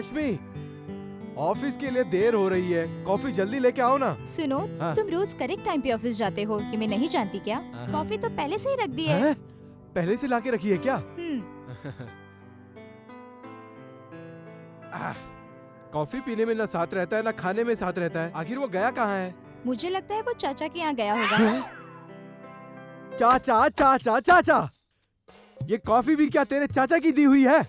Lakshmi, office के लिए देर हो रही है, कॉफी जल्दी लेके आओ ना। सुनो, हाँ। तुम रोज करेक्ट टाइम पे ऑफिस जाते हो, ये मैं नहीं जानती क्या? कॉफी तो पहले से ही रख दी है। हैं? पहले से लाके रखी है क्या? कॉफी पीने में ना साथ रहता है ना खाने में साथ रहता है। आखिर वो गया कहाँ है? मुझे लगता है वो चाचा के यहाँ गया होगा। चाचा चाचा चाचा, ये कॉफी भी क्या तेरे चाचा की दी हुई है?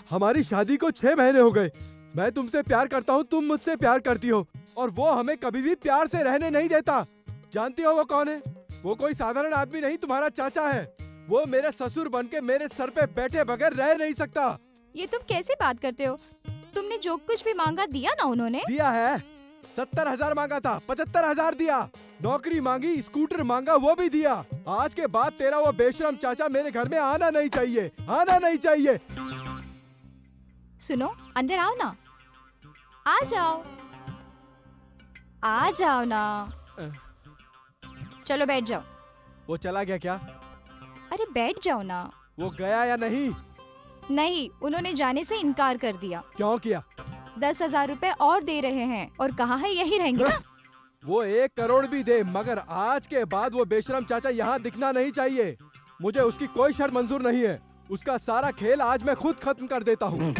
हमारी शादी को 6 महीने हो गए। मैं तुमसे प्यार करता हूँ, तुम मुझसे प्यार करती हो, और वो हमें कभी भी प्यार से रहने नहीं देता। जानती हो वो कौन है? वो कोई साधारण आदमी नहीं, तुम्हारा चाचा है। वो मेरे ससुर बनके मेरे सर पे बैठे बगैर रह नहीं सकता। ये तुम कैसे बात करते हो? तुमने जो कुछ भी मांगा दिया ना उन्होंने? दिया है। 70,000 मांगा था, 75,000 दिया। नौकरी मांगी, स्कूटर मांगा, वो भी दिया। आज के बाद तेरा वो बेशरम चाचा मेरे घर में आना नहीं चाहिए, आना नहीं चाहिए। सुनो, अंदर आओ ना, आ जाओ, आ जाओ ना। चलो बैठ जाओ। वो चला गया क्या? अरे बैठ जाओ ना। वो गया या नहीं? नहीं, उन्होंने जाने से इनकार कर दिया। क्यों किया? 10,000 रुपए और दे रहे हैं और कहा है यही रहेंगे ना। वो 1 करोड़ भी दे, मगर आज के बाद वो बेशरम चाचा यहाँ दिखना नहीं चाहिए। मुझे उसकी कोई शर्त मंजूर नहीं है। उसका सारा खेल आज मैं खुद खत्म कर देता हूँ।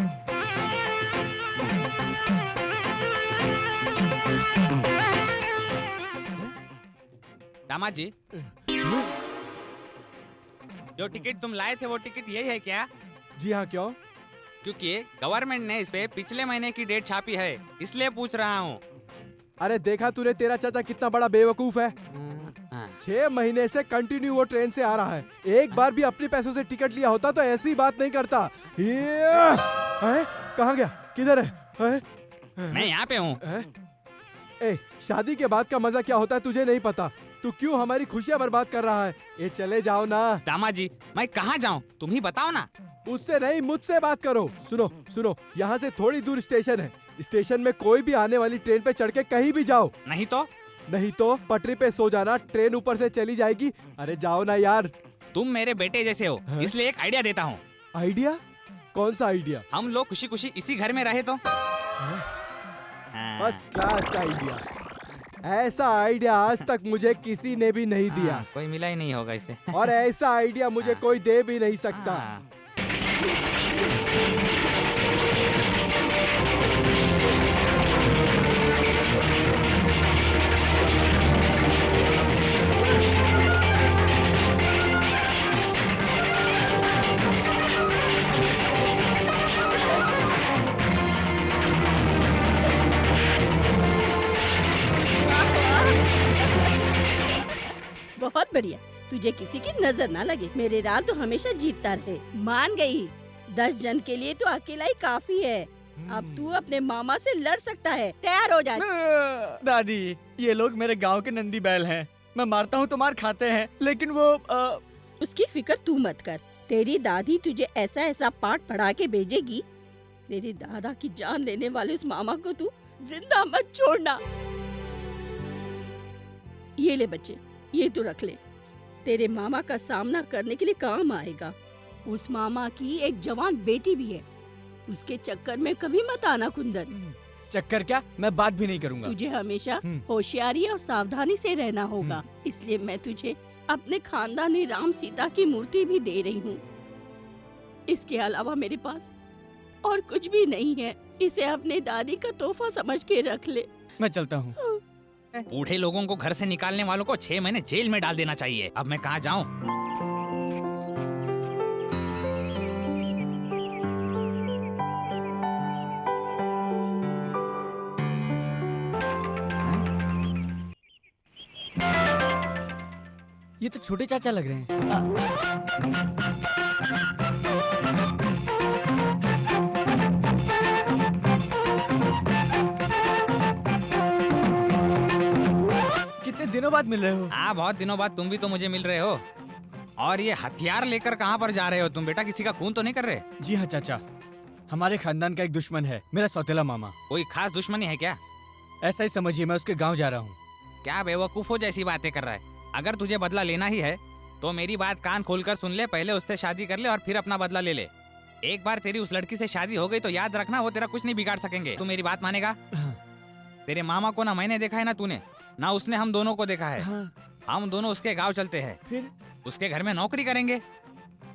दामाद जी, जो टिकट तुम लाए थे वो टिकट यही है क्या? जी हाँ, क्यों? क्योंकि गवर्नमेंट ने इस पे पिछले महीने की डेट छापी है, इसलिए पूछ रहा हूँ। अरे देखा तूने, तेरा चाचा कितना बड़ा बेवकूफ है। 6 महीने से कंटिन्यू वो ट्रेन से आ रहा है। एक बार भी अपने पैसों से टिकट लिया होता तो ऐसी बात नहीं करता। कहाँ गया? किधर है? मैं यहाँ पे हूँ। ए, शादी के बाद का मजा क्या होता है तुझे नहीं पता। तू क्यों हमारी खुशियाँ बर्बाद कर रहा है? ये चले जाओ ना। दामाद जी, मैं कहाँ जाऊँ, तुम ही बताओ ना। उससे नहीं, मुझसे बात करो। सुनो सुनो, यहाँ से थोड़ी दूर स्टेशन है। स्टेशन में कोई भी आने वाली ट्रेन पे चढ़ के कहीं भी जाओ। नहीं तो पटरी पे सो जाना, ट्रेन ऊपर से चली जाएगी। अरे जाओ ना यार। तुम मेरे बेटे जैसे हो, इसलिए एक आइडिया देता हूँ। आइडिया? कौन सा आइडिया? हम लोग खुशी खुशी इसी घर में रहे तो। First class idea. ऐसा आइडिया आज तक मुझे किसी ने भी नहीं दिया। कोई मिला ही नहीं होगा इसे। और ऐसा आइडिया मुझे कोई दे भी नहीं सकता। बहुत बढ़िया, तुझे किसी की नजर ना लगे। मेरे लाल तो हमेशा जीतता रहे। मान गई, 10 जन के लिए तो अकेला ही काफी है। अब तू अपने मामा से लड़ सकता है। तैयार हो जा। दादी, ये लोग मेरे गांव के नंदी बैल हैं। मैं मारता हूँ तो मार खाते हैं, लेकिन वो उसकी फिक्र तू मत कर। तेरी दादी तुझे ऐसा ऐसा पाठ पढ़ा के भेजेगी। तेरे दादा की जान लेने वाले उस मामा को तू जिंदा मत छोड़ना। ये ले बच्चे, ये तू रख ले। तेरे मामा का सामना करने के लिए काम आएगा। उस मामा की एक जवान बेटी भी है। उसके चक्कर में कभी मत आना कुंदन। चक्कर क्या, मैं बात भी नहीं करूंगा। तुझे हमेशा होशियारी और सावधानी से रहना होगा। इसलिए मैं तुझे अपने खानदानी राम सीता की मूर्ति भी दे रही हूँ। इसके अलावा मेरे पास और कुछ भी नहीं है। इसे अपने दादी का तोहफा समझ के रख ले। मैं चलता हूँ। बूढ़े लोगों को घर से निकालने वालों को 6 महीने जेल में डाल देना चाहिए। अब मैं कहाँ जाऊँ? ये तो छोटे चाचा लग रहे हैं। कितने दिनों बाद मिल रहे हो? हाँ, बहुत दिनों बाद तुम भी तो मुझे मिल रहे हो। और ये हथियार लेकर कहाँ पर जा रहे हो तुम? बेटा, किसी का खून तो नहीं कर रहे? जी हाँ चाचा, हमारे खानदान का एक दुश्मन है, मेरा सौतेला मामा। कोई खास दुश्मनी है क्या? ऐसा ही समझिए, मैं उसके गांव जा रहा हूँ। क्या बेवकूफो जैसी बातें कर रहा है? अगर तुझे बदला लेना ही है तो मेरी बात कान खोलकर सुन ले। पहले उससे शादी कर ले और फिर अपना बदला ले ले। एक बार तेरी उस लड़की से शादी हो गई तो याद रखना वो तेरा कुछ नहीं बिगाड़ सकेंगे। तू मेरी बात मानेगा? तेरे मामा को ना मैंने देखा है ना तूने, ना उसने हम दोनों को देखा है। हाँ। हम दोनों उसके गांव चलते हैं, फिर उसके घर में नौकरी करेंगे।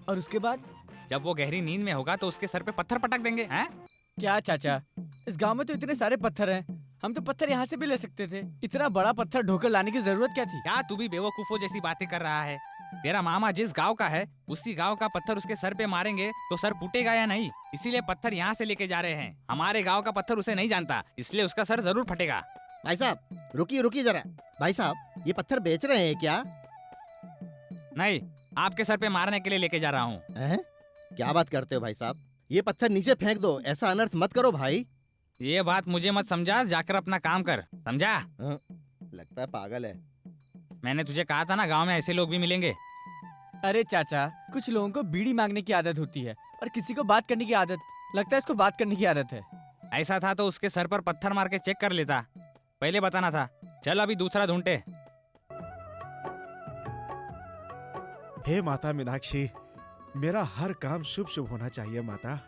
और उसके बाद जब वो गहरी नींद में होगा तो उसके सर पे पत्थर पटक देंगे। हैं? क्या चाचा, इस गांव में तो इतने सारे पत्थर हैं, हम तो पत्थर यहाँ से भी ले सकते थे। इतना बड़ा पत्थर ढोकर लाने की जरूरत क्या थी? क्या तू भी बेवकूफों जैसी बातें कर रहा है? तेरा मामा जिस गांव का है उसी गांव का पत्थर उसके सर पे मारेंगे तो सर फूटेगा या नहीं? इसीलिए पत्थर यहाँ से लेके जा रहे हैं। हमारे गांव का पत्थर उसे नहीं जानता, इसलिए उसका सर जरूर फटेगा। भाई साहब रुकिए जरा। भाई साहब ये पत्थर बेच रहे हैं क्या? नहीं, आपके सर पे मारने के लिए लेके जा रहा हूँ। हैं? क्या बात करते हो भाई साहब? ये पत्थर नीचे फेंक दो, ऐसा अनर्थ मत करो भाई। ये बात मुझे मत समझा, जाकर अपना काम कर, समझा? लगता है पागल है। मैंने तुझे कहा था ना गांव में ऐसे लोग भी मिलेंगे। अरे चाचा, कुछ लोगों को बीड़ी मांगने की आदत होती है और किसी को बात करने की आदत। लगता है इसको बात करने की आदत है। ऐसा था तो उसके सर पर पत्थर मार के चेक कर लेता, पहले बताना था। चल अभी दूसरा ढूंढते। हे माता मीनाक्षी, मेरा हर काम शुभ शुभ होना चाहिए माता।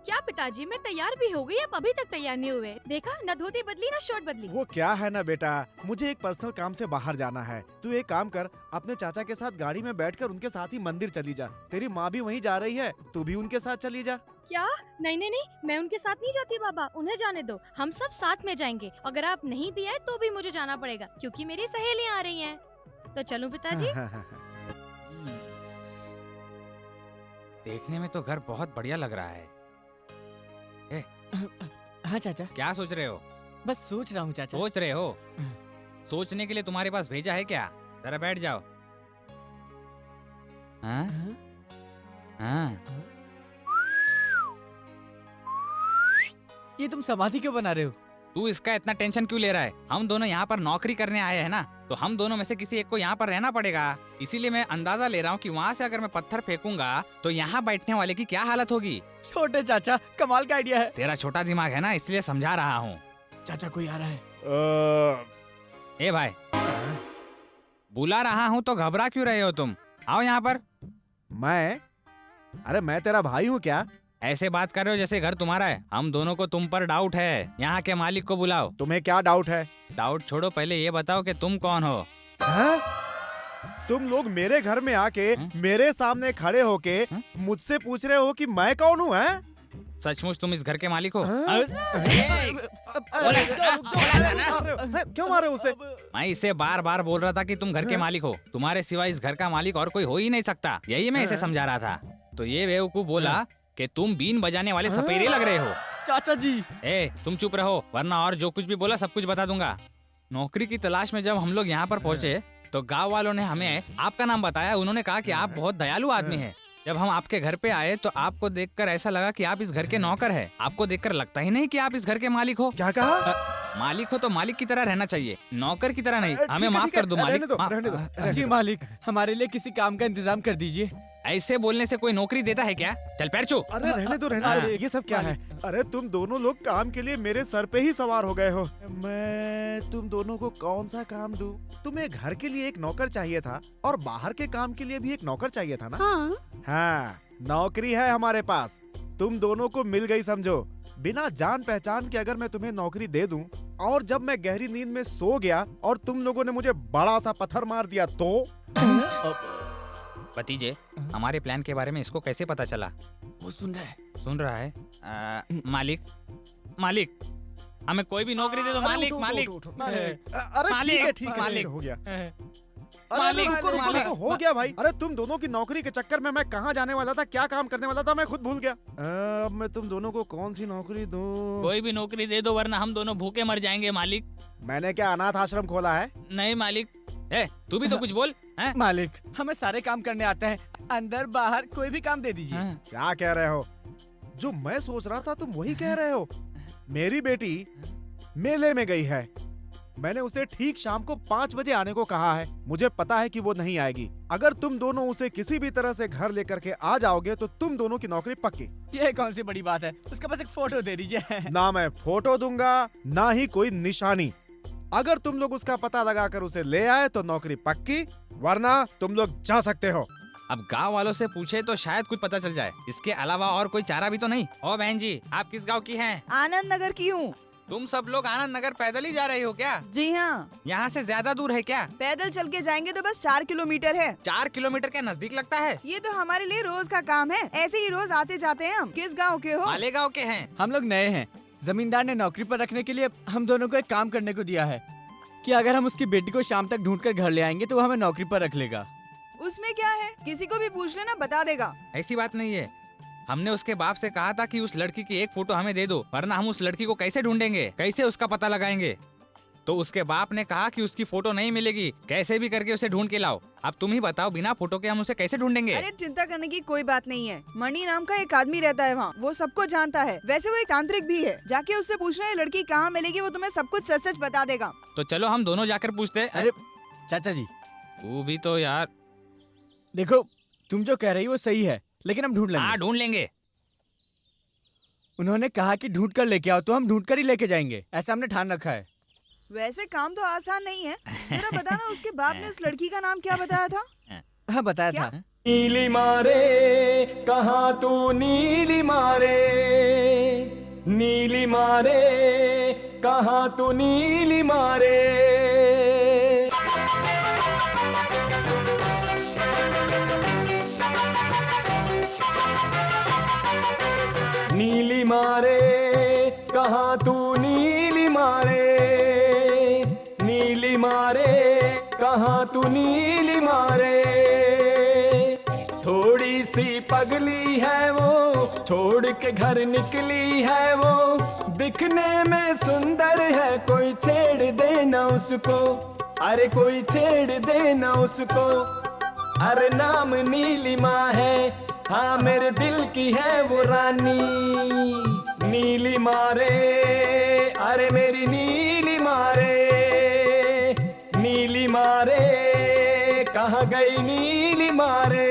क्या पिताजी, मैं तैयार भी हो गई, अब अभी तक तैयार नहीं हुए। देखा, न धोती बदली न शर्ट बदली। वो क्या है ना बेटा, मुझे एक पर्सनल काम से बाहर जाना है। तू एक काम कर, अपने चाचा के साथ गाड़ी में बैठकर उनके साथ ही मंदिर चली जा। तेरी माँ भी वहीं जा रही है, तू भी उनके साथ चली जा। क्या? नहीं नहीं नहीं, मैं उनके साथ नहीं जाती बाबा, उन्हें जाने दो। हम सब साथ में जाएंगे। अगर आप नहीं भी आए तो भी मुझे जाना पड़ेगा, क्योंकि मेरी सहेलियाँ आ रही हैं। तो चलूं पिताजी? देखने में तो घर बहुत बढ़िया लग रहा है। हाँ चाचा। क्या सोच रहे हो? बस सोच रहा हूँ चाचा। सोच रहे हो? सोचने के लिए तुम्हारे पास भेजा है क्या? जरा बैठ जाओ। हाँ? हाँ? ये तुम समाधि क्यों बना रहे हो? तू इसका इतना टेंशन क्यों ले रहा है? हम दोनों यहाँ पर नौकरी करने आए हैं ना, तो हम दोनों में से किसी एक को यहाँ पर रहना पड़ेगा। इसीलिए मैं अंदाजा ले रहा हूँ कि वहाँ से अगर मैं पत्थर फेंकूंगा तो यहाँ बैठने वाले की क्या हालत होगी। छोटे चाचा, कमाल का आइडिया है। तेरा छोटा दिमाग है ना, इसलिए समझा रहा हूँ। चाचा कोई आ रहा है। ए भाई, बुला रहा हूँ तो घबरा क्यों रहे हो तुम? आओ यहाँ पर। मैं? अरे मैं तेरा भाई हूँ क्या? ऐसे बात कर रहे हो जैसे घर तुम्हारा है। हम दोनों को तुम पर डाउट है। यहाँ के मालिक को बुलाओ। तुम्हें क्या डाउट है? डाउट छोड़ो, पहले ये बताओ कि तुम कौन हो? हैं? तुम लोग मेरे घर में आके मेरे सामने खड़े होके मुझसे पूछ रहे हो कि मैं कौन हूँ? हैं? सचमुच तुम इस घर के मालिक हो? क्यों मारे उसे? मैं इसे बार बार बोल रहा था कि तुम घर के मालिक हो। तुम्हारे सिवा इस घर का मालिक और कोई हो ही नहीं सकता। यही मैं इसे समझा रहा था। तो ये बेवकूफ बोला कि तुम बीन बजाने वाले सपेरे लग रहे हो। चाचा जी। तुम चुप रहो, वरना और जो कुछ भी बोला सब कुछ बता दूंगा। नौकरी की तलाश में जब हम लोग यहाँ पर पहुँचे तो गाँव वालों ने हमें आपका नाम बताया। उन्होंने कहा कि आप बहुत दयालु आदमी हैं। जब हम आपके घर पे आए तो आपको देखकर ऐसा लगा कि आप इस घर के नौकर हैं। आपको देखकर लगता ही नहीं कि आप इस घर के मालिक हो। क्या कहा? मालिक हो तो मालिक की तरह रहना चाहिए, नौकर की तरह नहीं। हमें माफ कर दो मालिक। रहने दो। जी मालिक, हमारे लिए किसी काम का इंतजाम कर दीजिए। ऐसे बोलने से कोई नौकरी देता है क्या? चल पैर छू। अरे रहने दो। ये सब क्या है? अरे तुम दोनों लोग काम के लिए मेरे सर पे ही सवार हो गए हो। मैं तुम दोनों को कौन सा काम दूं? तुम्हें घर के लिए एक नौकर चाहिए था और बाहर के काम के लिए भी एक नौकर चाहिए था ना? हाँ, नौकरी है हमारे पास। तुम दोनों को मिल गई समझो। बिना जान पहचान के अगर मैं तुम्हें नौकरी दे दूं और जब मैं गहरी नींद में सो गया और तुम लोगों ने मुझे बड़ा सा पत्थर मार दिया तो? भतीजे, हमारे प्लान के बारे में इसको कैसे पता चला? वो सुन रहा है। सुन रहा है? मालिक, हमें कोई भी नौकरी दे दो। मालिक, अरे ठीक है मालिक हो गया। मालिक, रुको, हो गया भाई। अरे तुम दोनों की नौकरी के चक्कर में मैं कहाँ जाने वाला था, क्या काम करने वाला था, मैं खुद भूल गया। अब मैं तुम दोनों को कौन सी नौकरी दूं? कोई भी नौकरी दे दो वरना हम दोनों भूखे मर जाएंगे मालिक। मैंने क्या अनाथ आश्रम खोला है? नहीं मालिक। तू भी तो कुछ बोल। मालिक, हमें सारे काम करने आते हैं, अंदर बाहर कोई भी काम दे दीजिए। क्या कह रहे हो? जो मैं सोच रहा था तुम वही कह रहे हो। मेरी बेटी मेले में गई है। मैंने उसे ठीक शाम को 5 बजे आने को कहा है। मुझे पता है कि वो नहीं आएगी। अगर तुम दोनों उसे किसी भी तरह से घर लेकर के आ जाओगे तो तुम दोनों की नौकरी पक्की। ये कौन सी बड़ी बात है? उसके पास एक फोटो दे दीजिए। ना मैं फोटो दूंगा ना ही कोई निशानी। अगर तुम लोग उसका पता लगाकर उसे ले आए तो नौकरी पक्की, वरना तुम लोग जा सकते हो। अब गांव वालों से पूछे तो शायद कुछ पता चल जाए। इसके अलावा और कोई चारा भी तो नहीं। ओ बहन जी, आप किस गांव की हैं? आनंद नगर की हूँ। तुम सब लोग आनंद नगर पैदल ही जा रहे हो क्या? जी हाँ, यहाँ से ज्यादा दूर है क्या? पैदल चल के जाएंगे तो बस 4 किलोमीटर है। 4 किलोमीटर क्या नजदीक लगता है? ये तो हमारे लिए रोज का काम है, ऐसे ही रोज आते जाते हैं हम। किस गांव के हो? मालेगांव के हैं। हम लोग नए हैं। जमींदार ने नौकरी पर रखने के लिए हम दोनों को एक काम करने को दिया है कि अगर हम उसकी बेटी को शाम तक ढूंढ कर घर ले आएंगे तो वो हमें नौकरी पर रख लेगा। उसमें क्या है, किसी को भी पूछ लेना, बता देगा। ऐसी बात नहीं है। हमने उसके बाप से कहा था कि उस लड़की की एक फोटो हमें दे दो, वरना हम उस लड़की को कैसे ढूंढेंगे, कैसे उसका पता लगाएंगे। तो उसके बाप ने कहा कि उसकी फोटो नहीं मिलेगी, कैसे भी करके उसे ढूंढ के लाओ। अब तुम ही बताओ, बिना फोटो के हम उसे कैसे ढूंढेंगे? अरे चिंता करने की कोई बात नहीं है। मणि नाम का एक आदमी रहता है वहाँ, वो सबको जानता है। वैसे वो एक तांत्रिक भी है, जाके उससे पूछना है लड़की कहाँ मिलेगी, वो तुम्हें सब कुछ सच सच बता देगा। तो चलो हम दोनों जाकर पूछते। अरे चाचा जी, वो भी तो यार। देखो तुम जो कह रही हो वो सही है, लेकिन हम ढूंढ लेंगे। हाँ ढूंढ लेंगे। उन्होंने कहा कि ढूंढ कर लेके आओ, तो हम ढूंढ कर ही लेके जाएंगे, ऐसा हमने ठान रखा है। वैसे काम तो आसान नहीं है। जरा बताना, उसके बाप ने उस लड़की का नाम क्या बताया था? हाँ बताया क्या? था। नीली मारे कहाँ तू, नीली मारे, नीली मारे कहाँ तू, नीली मारे। नीली मारे कहाँ तू, नीली मारे, नीली मारे कहाँ तू, नीली मारे। थोड़ी सी पगली है वो, छोड़ के घर निकली है वो, दिखने में सुंदर है, कोई छेड़ दे ना उसको, अरे कोई छेड़ दे ना उसको। अरे नाम नीलिमा है, हाँ मेरे दिल की है वो रानी। नीली मारे, अरे मेरी नीली मारे, नीली मारे कहाँ गई नीली मारे।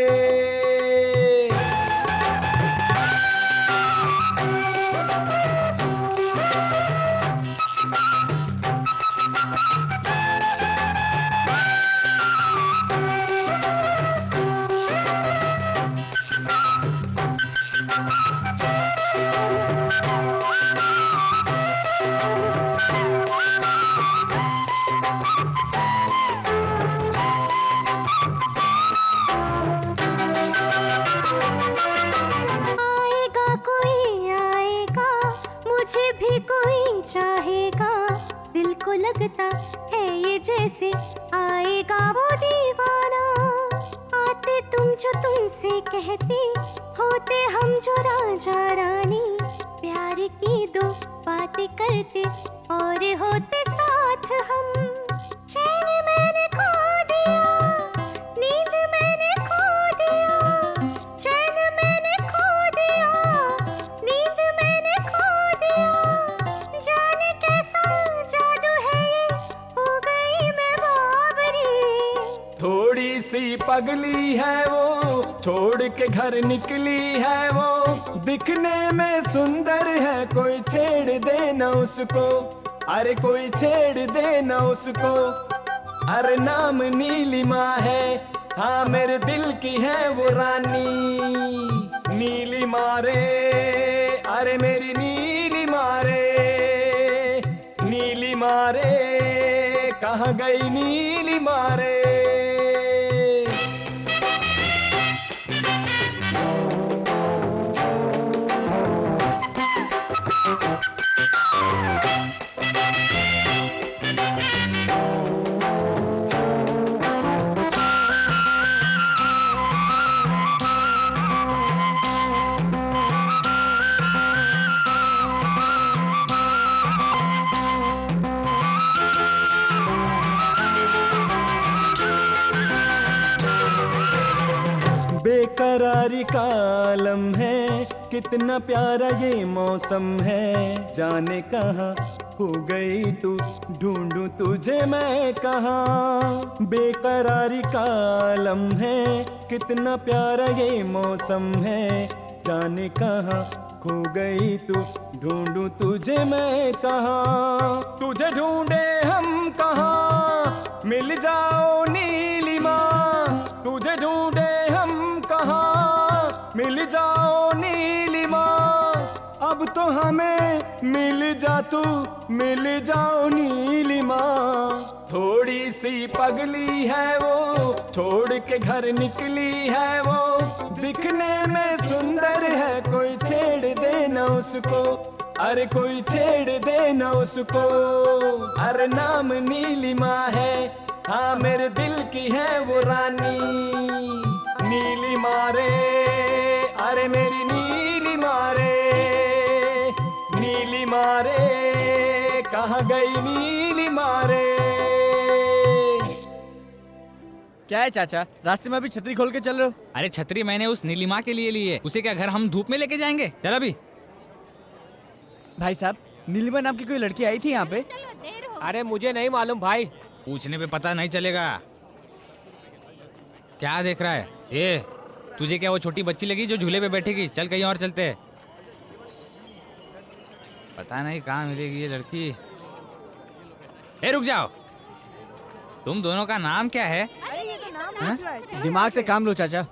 मुझे भी कोई चाहेगा, दिल को लगता है ये जैसे आएगा वो दीवाना। आते तुम जो तुमसे कहती, होते हम जो राजा रानी, प्यार की दो बातें करते और होते साथ हम। चैन मैंने खो दिया, नींद मैंने खो दिया, चैन मैंने खो दिया, नींद मैंने खो दिया। जाने कैसा जादू है ये, हो गई मैं बावरी। थोड़ी सी पगली है वो, छोड़ के घर निकली है वो, दिखने में सुंदर है, कोई छेड़ दे ना उसको, अरे कोई छेड़ दे ना उसको। अरे नाम नीलिमा है, हाँ मेरे दिल की है वो रानी। नीली मारे, अरे मेरी नीली मारे, नीली मारे कहाँ गई नीली मारे। बेकरारी का आलम है, कितना प्यारा ये मौसम है, जाने कहाँ हो गई तू, ढूंढूं तुझे मैं कहाँ। बेकरारी का आलम है, कितना प्यारा ये मौसम है, जाने कहाँ खो गई तू, ढूंढूं तुझे मैं कहाँ। तुझे ढूंढे हम कहाँ, मिल जाओ नीलिमा। तुझे ढूंढे हम कहाँ, मिल जाओ नीलिमा, अब तो हमें मिल जा तू, मिल जाओ नीलिमा। थोड़ी सी पगली है वो, छोड़ के घर निकली है वो, दिखने में सुंदर है, कोई छेड़ दे न उसको, अरे कोई छेड़ दे न उसको। अरे नाम नीलिमा है, हाँ मेरे दिल की है वो रानी, नीलिमा रे, अरे मेरी नीलिमा रे, नीलिमा रे, कहाँ गई नीलिमा रे। क्या है चाचा, रास्ते में अभी छतरी खोल के चल रहे हो? अरे छतरी मैंने उस नीलिमा के लिए ली है, उसे क्या घर हम धूप में लेके जाएंगे? चल अभी। भाई साहब, नीलिमा नाम की कोई लड़की आई थी यहाँ पे? अरे मुझे नहीं मालूम भाई। पूछने पे पता नहीं चलेगा। क्या देख रहा है? ये तुझे क्या वो छोटी बच्ची लगी जो झूले पे बैठेगी? चल कहीं और चलते हैं। पता नहीं कहाँ मिलेगी ये लड़की। ए रुक जाओ, तुम दोनों का नाम क्या है? अरे ये तो नाम पूछ रहा है। दिमाग से काम लो चाचा।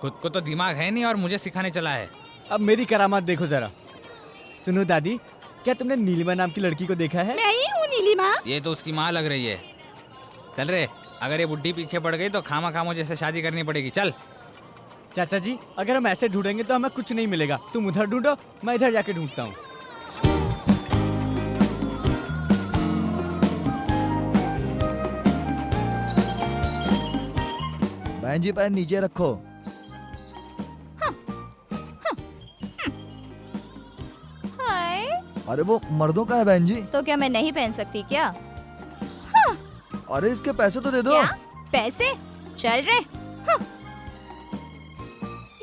खुद को तो दिमाग है नहीं और मुझे सिखाने चला है। अब मेरी करामात देखो जरा। सुनो दादी, क्या तुमने नीलिमा नाम की लड़की को देखा है? मैं ही हूँ नीलिमा। ये तो उसकी माँ लग रही है। चल रे, अगर ये बुढ़ी पीछे पड़ गई तो खामा खामो जैसे शादी करनी पड़ेगी। चल। चाचा जी, अगर हम ऐसे ढूंढेंगे तो हमें कुछ नहीं मिलेगा। तुम उधर ढूंढो, मैं इधर जाके ढूंढता हूँ। बहन जी पैर नीचे रखो। हाय। अरे वो मर्दों का है बहन जी। तो क्या मैं नहीं पहन सकती क्या? अरे इसके पैसे तो दे दो। क्या? पैसे? चल रे।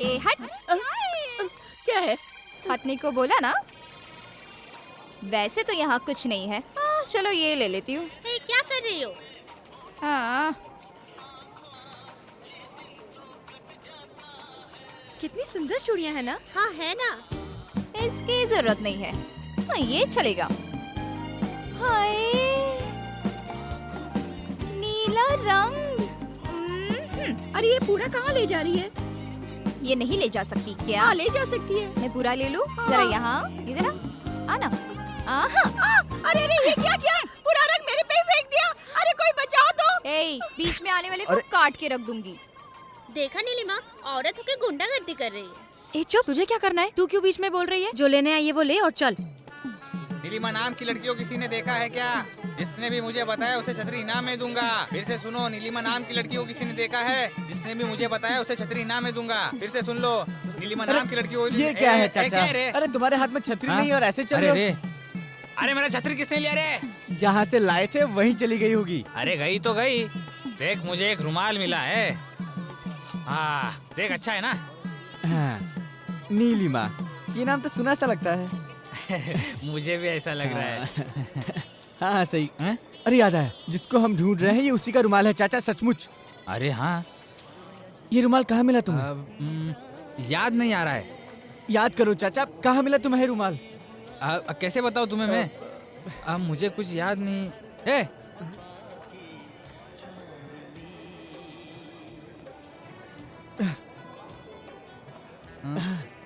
ए हट। क्या है? पत्नी को बोला ना। वैसे तो यहाँ कुछ नहीं है। चलो ये ले लेती हूँ। क्या कर रही हो? हाँ। कितनी सुंदर चूड़ियां है ना? हाँ है ना। इसकी जरूरत नहीं है। हाँ ये चलेगा। हाय, नीला रंग। अरे ये पूरा कहाँ ले जा रही है? ये नहीं ले जा सकती क्या? हाँ ले जा सकती है। मैं पूरा ले लूं? जरा यहाँ इधर आना। अरे अरे ये क्या किया? पूरा रंग मेरे पे ही फेंक दिया। अरे कोई बचाओ तो। ए, बीच में आने वाले को काट के रख दूंगी। देखा नीलिमा, औरत होके गुंडागर्दी कर रही है। ए चुप, तुझे क्या करना है? तू क्यों बीच में बोल रही है? जो लेने आई है वो ले और चल। नीलिमा नाम की लड़की को किसी ने देखा है क्या? जिसने भी मुझे बताया उसे छतरी इनाम में दूंगा। फिर से सुनो, नीलिमा नाम की लड़की को किसी ने देखा है? जिसने भी मुझे बताया उसे छतरी इनाम में दूंगा। फिर से सुन लो, नीलिमा नाम की लड़की को। ये क्या है चाचा? अरे तुम्हारे हाथ में छतरी नहीं और ऐसे चल रहे हो? अरे मेरा छतरी किसने लिया रे? जहाँ से लाए थे वहीं चली गई होगी। अरे गई तो गई। देख मुझे एक रुमाल मिला है। हाँ देख, अच्छा है ना? हाँ, नीलिमा, ये नाम तो सुना सा लगता है। मुझे भी ऐसा लग रहा है। हाँ सही। अरे याद आया, जिसको हम ढूंढ रहे हैं ये उसी का रुमाल है चाचा, सचमुच। अरे हाँ। ये रुमाल कहाँ मिला तुम्हें? याद नहीं आ रहा है। याद करो चाचा, कहाँ मिला तुम्हें रुमाल? कैसे बताऊँ तुम्हें मैं? मुझे कुछ याद नहीं। ए!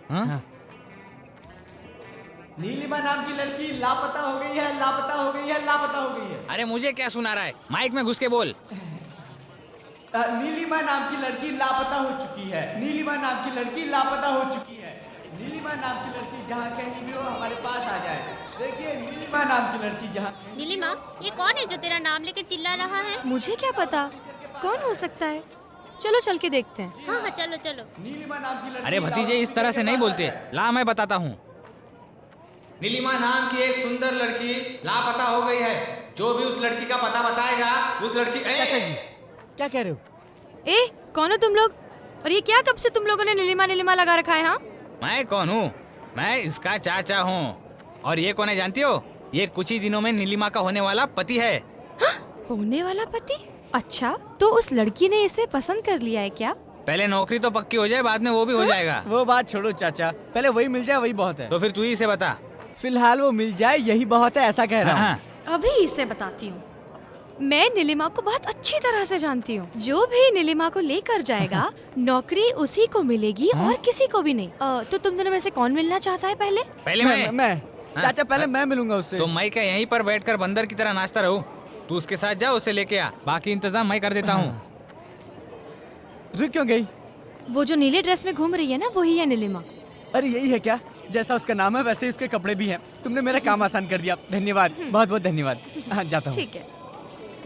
हाँ? नीलिमा नाम की लड़की लापता हो गई है, लापता हो गई है, लापता हो गई है। अरे मुझे क्या सुना रहा है? माइक में घुस के बोल। नीलिमा नाम की लड़की लापता हो चुकी है। नीलिमा नाम की लड़की लापता हो चुकी है। नीलिमा नाम की लड़की जहाँ कहीं भी हो हमारे पास आ जाए। देखिए नीलिमा नाम की लड़की जहाँ। नीलिमा, ये कौन है जो तेरा नाम लेके चिल्ला रहा है? मुझे क्या पता कौन हो सकता है। चलो चल के देखते हैं। हाँ हाँ चलो चलो। नीलिमा नाम की लड़की। अरे भतीजे, इस तरह से नहीं बोलते। ला मैं बताता हूँ। नीलिमा नाम की एक सुंदर लड़की लापता हो गई है। जो भी उस लड़की का पता बताएगा उस लड़की। क्या कह रहे हो? ए कौन हो तुम लोग? और ये क्या, कब से तुम लोगों ने नीलिमा नीलिमा लगा रखा है? हाँ मैं कौन हूँ? मैं इसका चाचा हूँ। और ये कौन है जानती हो? ये कुछ ही दिनों में नीलिमा का होने वाला पति है। होने वाला पति? अच्छा, तो उस लड़की ने इसे पसंद कर लिया है क्या? पहले नौकरी तो पक्की हो जाए, बाद में वो भी हो जाएगा। वो बात छोड़ो चाचा, पहले वही मिल जाए वही बहुत है। तो फिर तू ही इसे बता। फिलहाल वो मिल जाए यही बहुत है, ऐसा कह रहा हूँ। अभी इसे बताती हूँ। मैं नीलिमा को बहुत अच्छी तरह से जानती हूँ। जो भी नीलिमा को लेकर जाएगा नौकरी उसी को मिलेगी और किसी को भी नहीं। तो तुम दोनों में से कौन मिलना चाहता है पहले? पहले मैं चाचा पहले मैं मिलूंगा उससे। तो मैं क्या यहीं पर बैठकर बंदर की तरह नाचता रहूं? तू उसके साथ जा, उसे लेके आ, बाकी इंतजाम मैं कर देता हूँ। रुक क्यों गई? वो जो नीले ड्रेस में घूम रही है ना, वही है नीलिमा। अरे यही है क्या? जैसा उसका नाम है वैसे ही उसके कपड़े भी हैं। तुमने मेरा काम आसान कर दिया, धन्यवाद, बहुत बहुत धन्यवाद। हाँ जाता हूँ। ठीक है,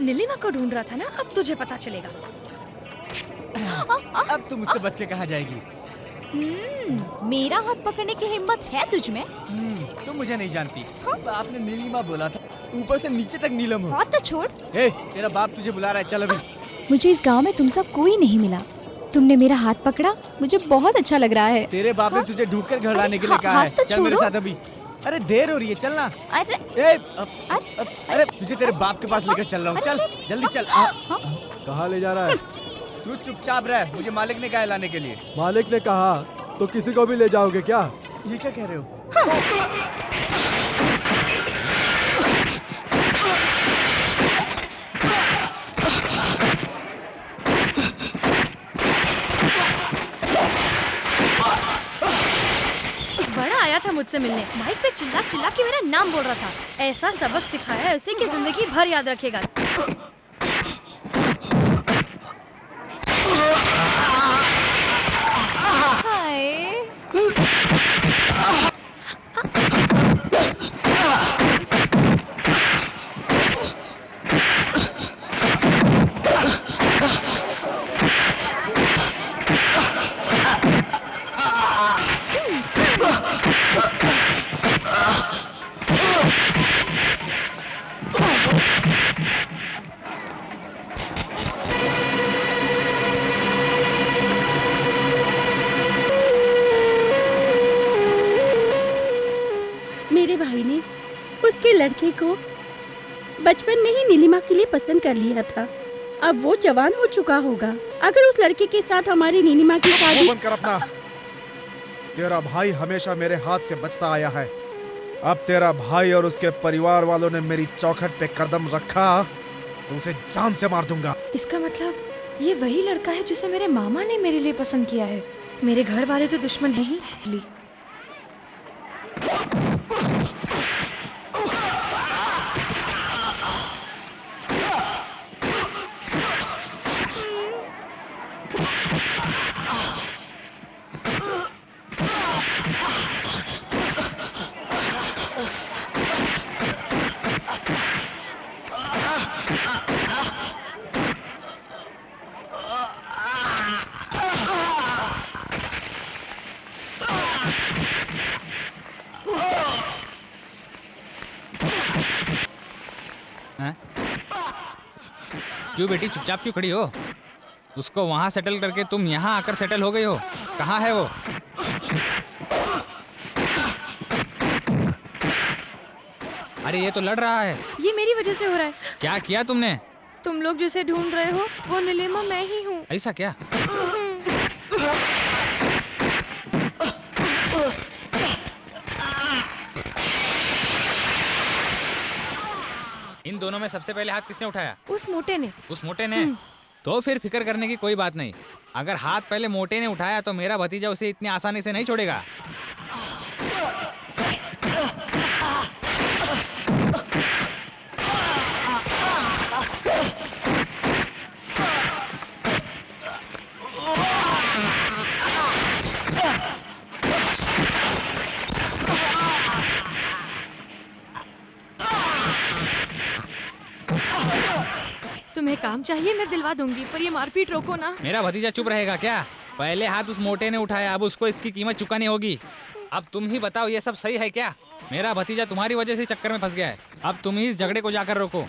नीलिमा को ढूंढ रहा था ना, अब तुझे पता चलेगा। अब तुम मुझसे बच के कहाँ जाएगी? मेरा हाथ पकड़ने की हिम्मत है तुझ में? तुम मुझे नहीं जानती। आपने नीलिमा बोला था, ऊपर से नीचे तक नीलम हो। हाथ तो छोड़। तेरा बाप तुझे बुला रहा है, चल अभी। मुझे इस गांव में तुम सब कोई नहीं मिला, तुमने मेरा हाथ पकड़ा, मुझे बहुत अच्छा लग रहा है। तेरे बाप ने तुझे ढूंढकर घर लाने के लिए कहा है। चल मेरे साथ अभी। अरे देर हो रही है, चलना। अरे तुझे तेरे बाप के पास लेकर चल रहा हूँ, चल जल्दी चल। कहाँ ले जा रहा है? तू चुपचाप रह, मुझे मालिक ने कहा लाने के लिए। मालिक ने कहा तो किसी को भी ले जाओगे क्या? ये क्या कह रहे हो? बड़ा आया था मुझसे मिलने, माइक पे चिल्ला चिल्ला के मेरा नाम बोल रहा था। ऐसा सबक सिखाया है उसे कि जिंदगी भर याद रखेगा। मेरे भाई ने उसके लड़के को बचपन में ही नीलिमा के लिए पसंद कर लिया था। अब वो जवान हो चुका होगा। अगर उस लड़के के साथ हमारी नीलिमा की शादी। बंद कर अपना। तेरा भाई हमेशा मेरे हाथ से बचता आया है। अब तेरा भाई और उसके परिवार वालों ने मेरी चौखट पे कदम रखा तो उसे जान से मार दूंगा। इसका मतलब ये वही लड़का है जिसे मेरे मामा ने मेरे लिए पसंद किया है। मेरे घर वाले तो दुश्मन नहीं ली। क्यों बेटी चुपचाप क्यों खड़ी हो? उसको वहाँ सेटल करके तुम यहाँ आकर सेटल हो गई हो। कहाँ है वो? अरे ये तो लड़ रहा है। ये मेरी वजह से हो रहा है। क्या किया तुमने? तुम लोग जिसे ढूंढ रहे हो वो नीलिमा मैं ही हूँ। ऐसा क्या? इन दोनों में सबसे पहले हाथ किसने उठाया? उस मोटे ने। उस मोटे ने? तो फिर फिक्र करने की कोई बात नहीं। अगर हाथ पहले मोटे ने उठाया तो मेरा भतीजा उसे इतनी आसानी से नहीं छोड़ेगा। तुम्हें काम चाहिए मैं दिलवा दूंगी, पर ये मारपीट रोको ना। मेरा भतीजा चुप रहेगा क्या? पहले हाथ उस मोटे ने उठाया, अब उसको इसकी कीमत चुकानी होगी। अब तुम ही बताओ ये सब सही है क्या? मेरा भतीजा तुम्हारी वजह से चक्कर में फंस गया है। अब तुम ही इस झगड़े को जाकर रोको।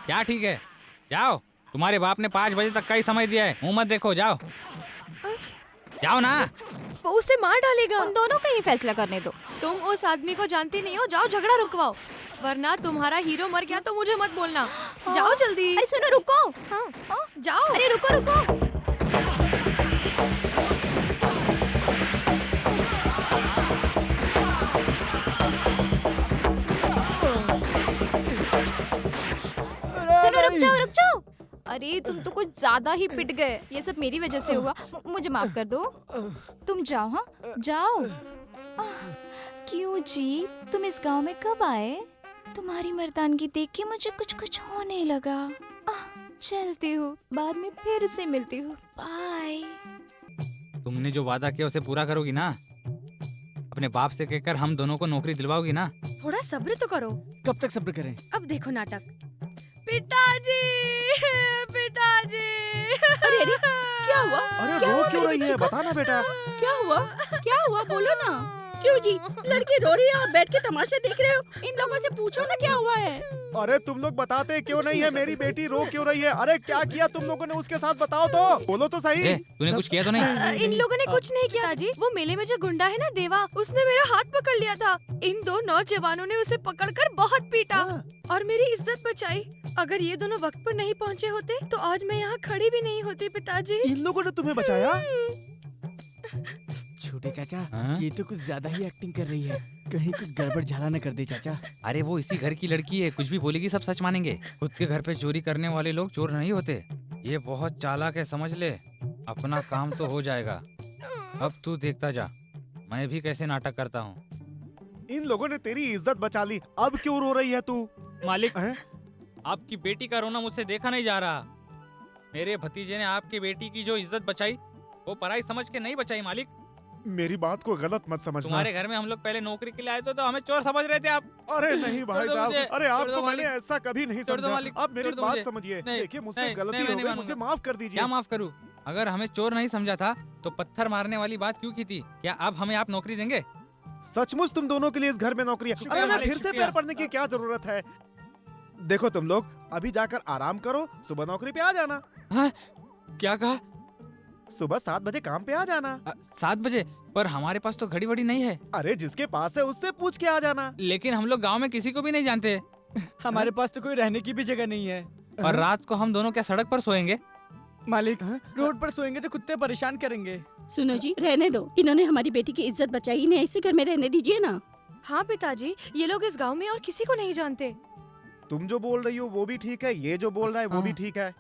क्या ठीक है? जाओ, तुम्हारे बाप ने 5 बजे तक का ही समय दिया है। मुंह मत देखो, जाओ जाओ ना। वो उसे मार डालेगा। उन दोनों का ही फैसला करने दो। तुम उस आदमी को जानती नहीं हो, जाओ झगड़ा रुकवाओ, वरना तुम्हारा हीरो मर गया तो मुझे मत बोलना। जाओ जल्दी। अरे सुनो, रुको। हाँ जाओ। अरे रुको रुको। रुक जाओ। अरे तुम तो कुछ ज्यादा ही पिट गए। ये सब मेरी वजह से हुआ। मुझे माफ कर दो। तुम जाओ, हाँ जाओ। क्यों जी, तुम इस गांव में कब आए? तुम्हारी मर्दानगी देख के मुझे कुछ कुछ होने लगा। चलती हूँ, बाद में फिर से मिलती हूँ। बाय। तुमने जो वादा किया उसे पूरा करोगी ना? अपने बाप से कहकर हम दोनों को नौकरी दिलवाओगी ना? थोड़ा सब्र तो करो। कब तक सब्र करें? अब देखो नाटक। पिताजी, पिताजी। अरे अरे क्या हुआ? अरे क्या रो हुआ क्यों मेरे रही बच्चे है? को? बता ना बेटा। क्या हुआ? क्या हुआ बोलो ना। क्यों जी, लड़की रो रही है, आप बैठ के तमाशे देख रहे हो? इन लोगों से पूछो ना क्या हुआ है। अरे तुम लोग बताते क्यों नहीं है? मेरी बेटी रो क्यों रही है? अरे क्या किया तुम लोगों ने उसके साथ, बताओ तो, बोलो तो सही। तूने कुछ किया तो नहीं? इन लोगों ने कुछ नहीं किया जी। वो मेले में जो गुंडा है ना देवा, उसने मेरा हाथ पकड़ लिया था। इन दो नौजवानों ने उसे पकड़कर बहुत पीटा और मेरी इज्जत बचाई। अगर ये दोनों वक्त पर नहीं पहुंचे होते तो आज मैं यहाँ खड़ी भी नहीं होती पिताजी। इन लोगों ने तुम्हें बचाया? छोटे चाचा, हाँ? ये तो कुछ ज्यादा ही एक्टिंग कर रही है। कहीं कुछ गड़बड़ झाला न कर दे चाचा। अरे वो इसी घर की लड़की है, कुछ भी बोलेगी सब सच मानेंगे। खुद के घर पे चोरी करने वाले लोग चोर नहीं होते। ये बहुत चालाक है, समझ ले। अपना काम तो हो जाएगा, अब तू देखता जा मैं भी कैसे नाटक करता हूँ। इन लोगों ने तेरी इज्जत बचा ली, अब क्यों रो रही है तू? मालिक, आपकी बेटी का रोना मुझसे देखा नहीं जा रहा। मेरे भतीजे ने आपकी बेटी की जो इज्जत बचाई वो पराई समझ के नहीं बचाई। मालिक, मेरी बात को गलत मत समझना। तुम्हारे घर में हम लोग पहले नौकरी के लिए आए थे तो हमें चोर समझ रहे थे आप। अरे नहीं भाई साहब, अरे छोड़ दो आपको मैंने मालिक। ऐसा कभी नहीं छोड़ दो समझा। मालिक, आप मेरी छोड़ दो बात मुझे। समझिए। नहीं, देखिए मुझसे नहीं, गलती नहीं, हो नहीं गई, मानूंगा। मुझे माफ कर दीजिए। क्या माफ करूँ? अगर हमें चोर नहीं समझा था तो पत्थर मारने वाली बात क्यों की थी? क्या अब हमें आप नौकरी देंगे? सचमुच तुम दोनों के लिए इस घर में नौकरी है। शुक्रिया अरे मालिक, फिर से शुक्रिया। पैर पड़ने की क्या जरूरत है? देखो तुम लोग अभी जाकर आराम करो, सुबह नौकरी पे आ जाना। हाँ? क्या कहा? सुबह 7 बजे काम पे आ जाना। 7 बजे? पर हमारे पास तो घड़ी वड़ी नहीं है। अरे जिसके पास है उससे पूछ के आ जाना। लेकिन हम लोग गांव में किसी को भी नहीं जानते। हमारे पास तो कोई रहने की भी जगह नहीं है। और रात को हम दोनों क्या सड़क पर सोएंगे? मालिक, रोड पर सोएंगे तो कुत्ते परेशान करेंगे। सुनो जी, रहने दो। इन्होंने हमारी बेटी की इज्जत बचाई, इन्हें ऐसे घर में रहने दीजिए ना। हाँ पिताजी, ये लोग इस गांव में और किसी को नहीं जानते। तुम जो बोल रही हो वो भी ठीक है, ये जो बोल रहा है वो भी ठीक है।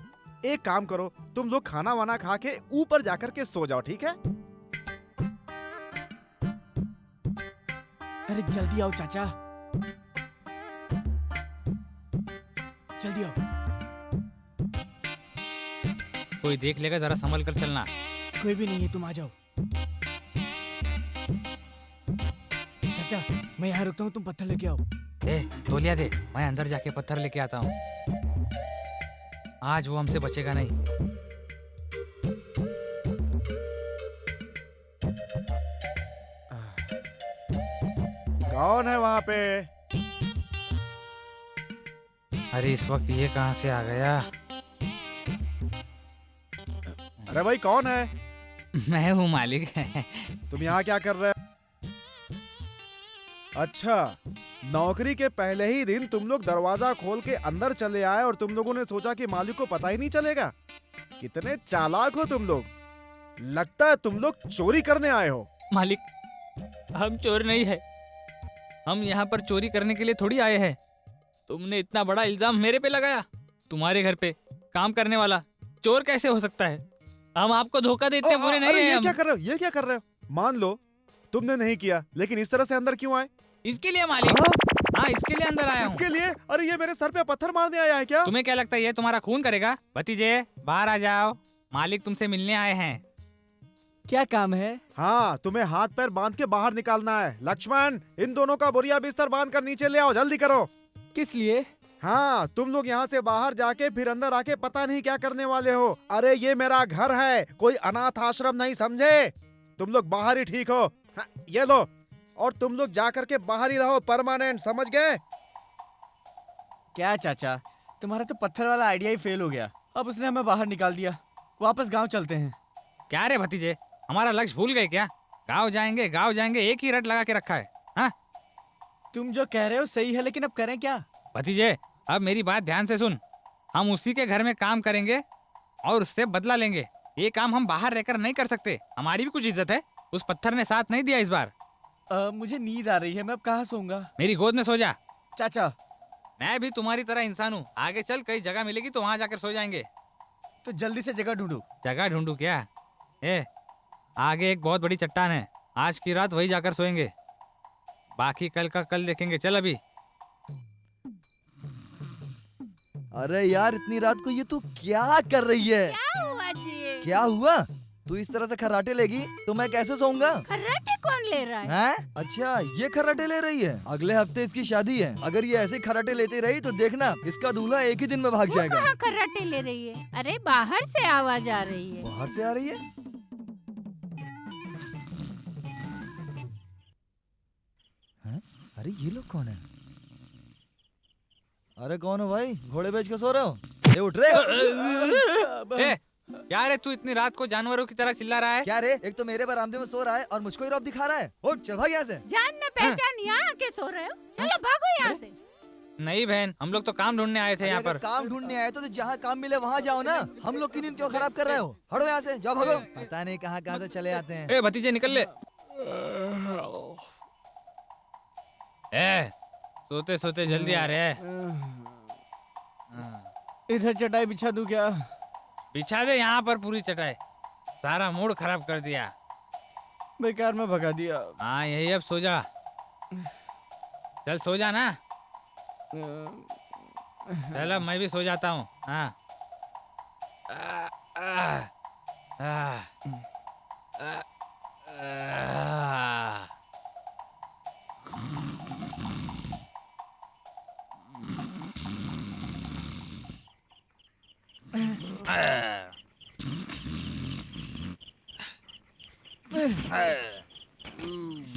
एक काम करो, तुम लोग खाना वाना खा के ऊपर जाकर के सो जाओ, ठीक है? अरे जल्दी आओ चाचा, जल्दी आओ। कोई देख लेगा, जरा संभल कर चलना। कोई भी नहीं है, तुम आ जाओ। चाचा, मैं यहाँ रुकता हूँ, तुम पत्थर लेके आओ। तौलिया दे, मैं अंदर जाके पत्थर लेके आता हूँ। आज वो हमसे बचेगा नहीं। कौन है वहाँ पे? अरे इस वक्त ये कहाँ से आ गया? अरे भाई कौन है? मैं हूँ मालिक। तुम यहाँ क्या कर रहे हो? अच्छा, नौकरी के पहले ही दिन तुम लोग दरवाजा खोल के अंदर चले आए और तुम लोगों ने सोचा कि मालिक को पता ही नहीं चलेगा। कितने चालाक हो तुम लोग। लगता है तुम लोग चोरी करने आए हो। मालिक, हम चोर नहीं है। हम यहाँ पर चोरी करने के लिए थोड़ी आए हैं। तुमने इतना बड़ा इल्जाम मेरे पे लगाया। तुम्हारे घर पे काम करने वाला चोर कैसे हो सकता है? हम आपको धोखा देते बुरे नहीं अरे हैं ये हम। क्या कर रहे हो? ये क्या कर रहे हो? मान लो तुमने नहीं किया, लेकिन इस तरह से अंदर क्यों आए? इसके लिए मालिक। हाँ, इसके लिए अंदर आया हूँ। इसके लिए? अरे ये मेरे सर पे पत्थर मारने आया है क्या? तुम्हें क्या लगता है ये तुम्हारा खून करेगा? भतीजे बाहर आ जाओ, मालिक तुमसे मिलने आए हैं। क्या काम है? हाँ, तुम्हें हाथ पैर बांध के बाहर निकालना है। लक्ष्मण, इन दोनों का बोरिया बिस्तर बांध कर नीचे ले आओ, जल्दी करो। किस लिए? हाँ, तुम लोग यहाँ से बाहर जाके फिर अंदर आके पता नहीं क्या करने वाले हो। अरे ये मेरा घर है, कोई अनाथ आश्रम नहीं, समझे? तुम लोग बाहर ही ठीक हो। हाँ, ये लो। और तुम लोग जाकर के बाहर ही रहो, परमानेंट, समझ गए? क्या चाचा, तुम्हारा तो पत्थर वाला आइडिया ही फेल हो गया। अब उसने हमें बाहर निकाल दिया। वापस गांव चलते हैं। क्या रे भतीजे, हमारा लक्ष्य भूल गए क्या? गाँव जाएंगे, गाँव जाएंगे, एक ही रट लगा के रखा है। हाँ, तुम जो कह रहे हो सही है, लेकिन अब करें क्या? भतीजे अब मेरी बात ध्यान से सुन। हम उसी के घर में काम करेंगे और उससे बदला लेंगे। ये काम हम बाहर रहकर नहीं कर सकते। हमारी भी कुछ इज्जत है। उस पत्थर ने साथ नहीं दिया इस बार। मुझे नींद आ रही है, मैं अब कहाँ सोऊंगा? मेरी गोद में सो जा। चाचा, मैं भी तुम्हारी तरह इंसान हूँ। आगे चल कई जगह मिलेगी तो वहाँ जाकर सो जाएंगे। तो जल्दी से जगह ढूंढो। जगह ढूंढू क्या? आगे एक बहुत बड़ी चट्टान है, आज की रात वही जाकर सोएंगे, बाकी कल का कल देखेंगे। चल अभी। अरे यार इतनी रात को ये तू क्या कर रही है? क्या हुआ जी? क्या हुआ? तू इस तरह से खर्राटे लेगी तो मैं कैसे सोऊंगा? खर्राटे कौन ले रहा है? हैं? अच्छा ये खर्राटे ले रही है। अगले हफ्ते इसकी शादी है, अगर ये ऐसे खर्राटे लेती रही तो देखना इसका दूल्हा एक ही दिन में भाग जाएगा। कहाँ खर्राटे ले रही है? अरे बाहर से आवाज आ रही है। बाहर से आ रही है? हैं? अरे ये लोग कौन है? अरे कौन हो भाई? घोड़े बेच के सो रहे हो? ए उठ रे। क्या रे तू इतनी रात को जानवरों की तरह चिल्ला रहा है? क्या रे? एक तो मेरे बरामदे में सो रहा है और मुझको ही रौब दिखा रहा है। उठ चल भाग यहाँ से। जान न पहचान यहाँ आके सो रहे हो? चलो भागो यहाँ से। नहीं बहन, हम लोग तो काम ढूंढने आए थे यहाँ पर। काम ढूंढने आए तो जहाँ काम मिले वहाँ जाओ ना। हम लोग की नींद क्यों खराब कर रहे हो? हटो यहाँ से, जाओ भागो। पता नहीं कहाँ कहाँ से चले आते हैं। ए भतीजे निकल ले। सोते सोते जल्दी आ रहे हैं। इधर चटाई बिछा दूं क्या? बिछा दे यहाँ पर पूरी चटाई, सारा मूड खराब कर दिया। बेकार में भगा दिया। हाँ यही, अब सो जा। चल सो जा ना। चल अब मैं भी सो जाता हूँ। हाँ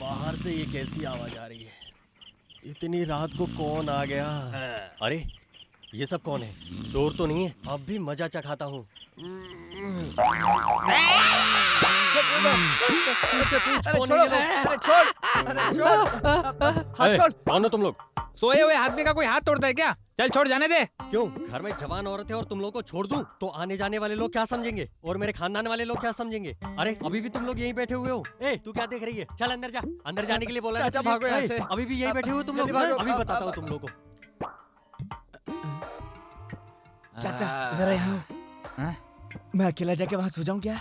बाहर से ये कैसी आवाज आ रही है? इतनी रात को कौन आ गया? अरे ये सब कौन है? चोर तो नहीं है? अब भी मजा चखाता हूँ। कौन हो तुम लोग? सोए हुए आदमी का कोई हाथ तोड़ता है क्या? चल छोड़ जाने दे। क्यों? घर में जवान औरत है और तुम लोग को छोड़ दूं तो आने जाने वाले लोग क्या समझेंगे और मेरे खानदान वाले लोग क्या समझेंगे? अरे अभी भी तुम लोग यहीं बैठे हुए हो। ए तू क्या देख रही है? चल अंदर जा। अंदर जाने के लिए बोला। चाचा भागो यहाँ से। अभी भी यहीं बैठे हुए तुम लोग? अभी बताता हूँ तुम लोग को। चाचा जरा यहाँ। मैं अकेला जाके वहाँ सो जाऊँ क्या?